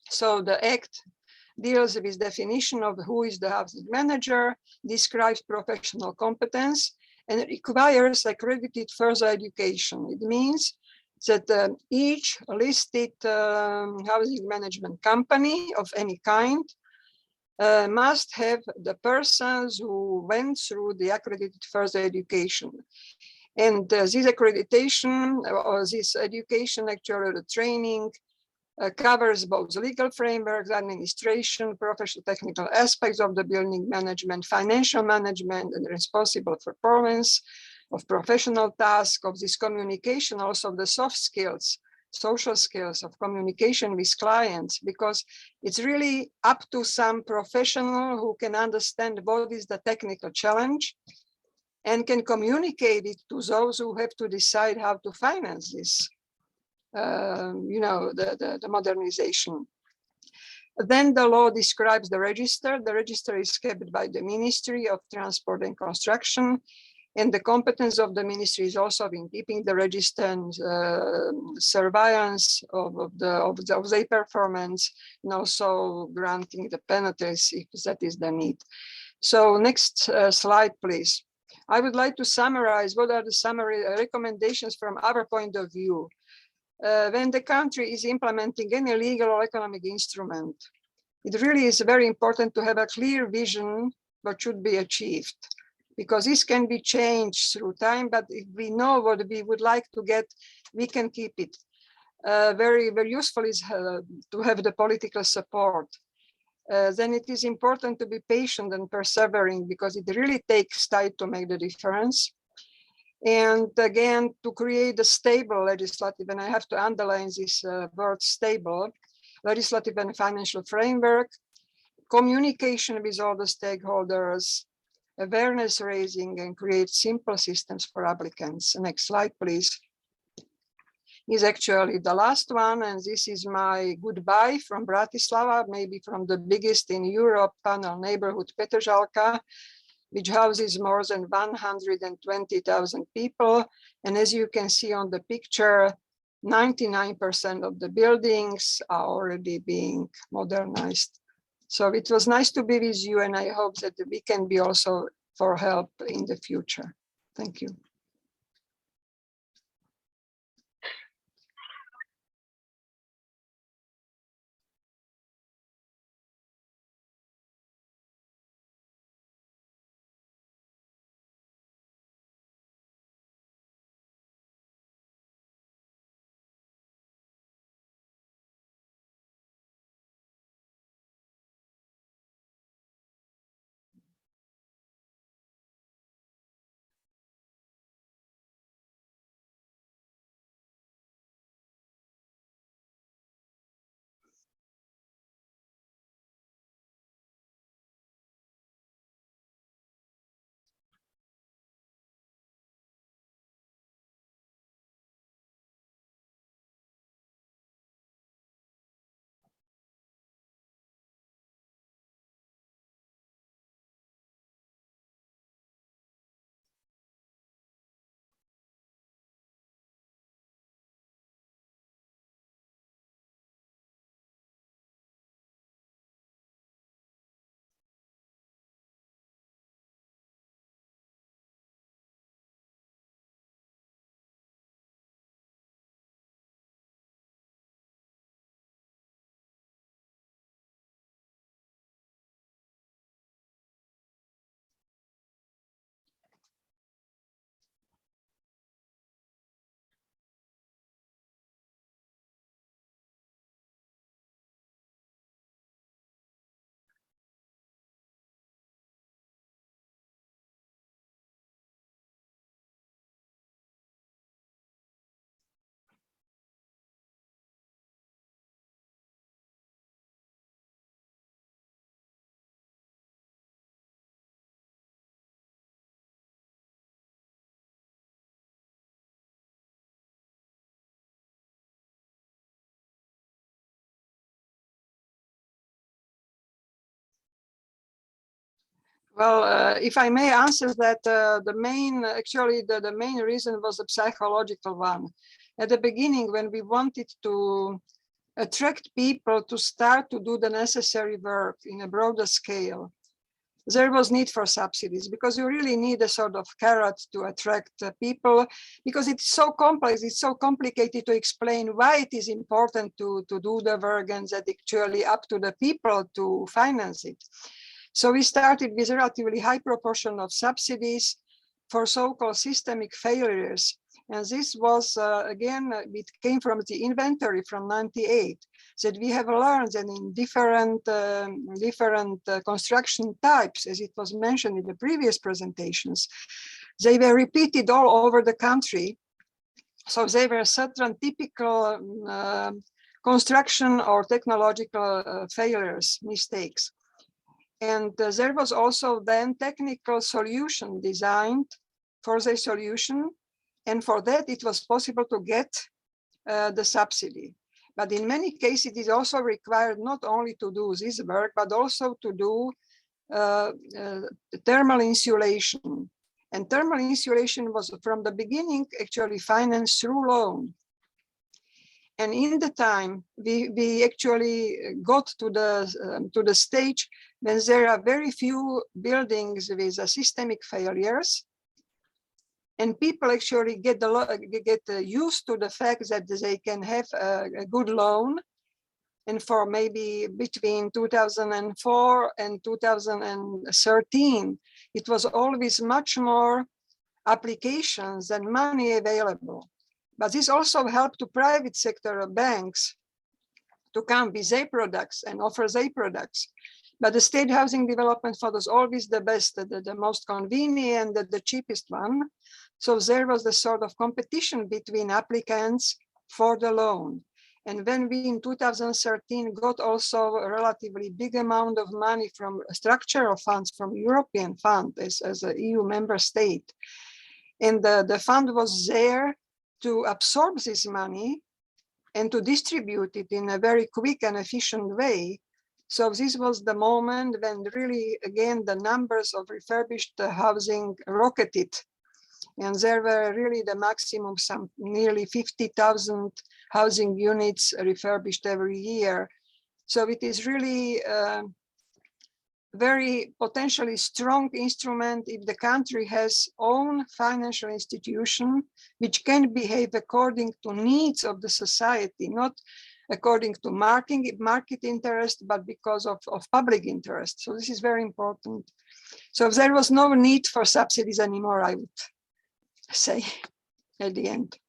So the act deals with definition of who is the housing manager, describes professional competence, and requires accredited further education. It means that each listed housing management company of any kind must have the persons who went through the accredited further education. And this accreditation or this education, actually the training, covers both legal frameworks, administration, professional technical aspects of the building management, financial management, and responsible performance of professional tasks, of this communication, also the soft skills, social skills of communication with clients, because it's really up to some professional who can understand what is the technical challenge and can communicate it to those who have to decide how to finance this, the modernization. Then the law describes the register. The register is kept by the Ministry of Transport and Construction. And the competence of the ministry is also in keeping the register and surveillance of their performance, and also granting the penalties if that is the need. So next slide, please. I would like to summarize what are the summary recommendations from our point of view. When the country is implementing any legal or economic instrument, it really is very important to have a clear vision what should be achieved, because this can be changed through time, but if we know what we would like to get, we can keep it. Very, very useful is to have the political support. Then it is important to be patient and persevering, because it really takes time to make the difference. And again, to create a stable legislative, and I have to underline this word stable, legislative and financial framework, communication with all the stakeholders, awareness raising, and create simple systems for applicants. Next slide, please. Is actually the last one, and this is my goodbye from Bratislava, maybe from the biggest in Europe panel neighborhood Petržalka, which houses more than 120,000 people. And as you can see on the picture, 99% of the buildings are already being modernized. So it was nice to be with you, and I hope that we can be also for help in the future. Thank you. Well, if I may answer that, the main reason was a psychological one. At the beginning, when we wanted to attract people to start to do the necessary work in a broader scale, there was need for subsidies, because you really need a sort of carrot to attract people, because it's so complex, it's so complicated to explain why it is important to do the work, and that actually up to the people to finance it. So we started with a relatively high proportion of subsidies for so-called systemic failures. And this was, again, it came from the inventory from '98, that we have learned that in different construction types, as it was mentioned in the previous presentations, they were repeated all over the country. So they were certain typical construction or technological failures, mistakes. And there was also then technical solution designed for the solution. And for that, it was possible to get the subsidy. But in many cases, it is also required not only to do this work, but also to do thermal insulation. And thermal insulation was from the beginning actually financed through loan. And in the time, we actually got to the stage when there are very few buildings with systemic failures. And people actually get used to the fact that they can have a good loan. And for maybe between 2004 and 2013, it was always much more applications than money available. But this also helped to private sector banks to come with their products and offer their products. But the state housing development fund was always the best, the most convenient, the cheapest one. So there was the sort of competition between applicants for the loan. And when we in 2013 got also a relatively big amount of money from structural funds, from European fund as an EU member state, and the fund was there to absorb this money and to distribute it in a very quick and efficient way. So this was the moment when really, again, the numbers of refurbished housing rocketed. And there were really the maximum, some nearly 50,000 housing units refurbished every year. So it is really a very potentially strong instrument if the country has own financial institution, which can behave according to needs of the society, not according to market interest, but because of public interest. So this is very important. So there was no need for subsidies anymore, I would say at the end.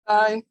Bye.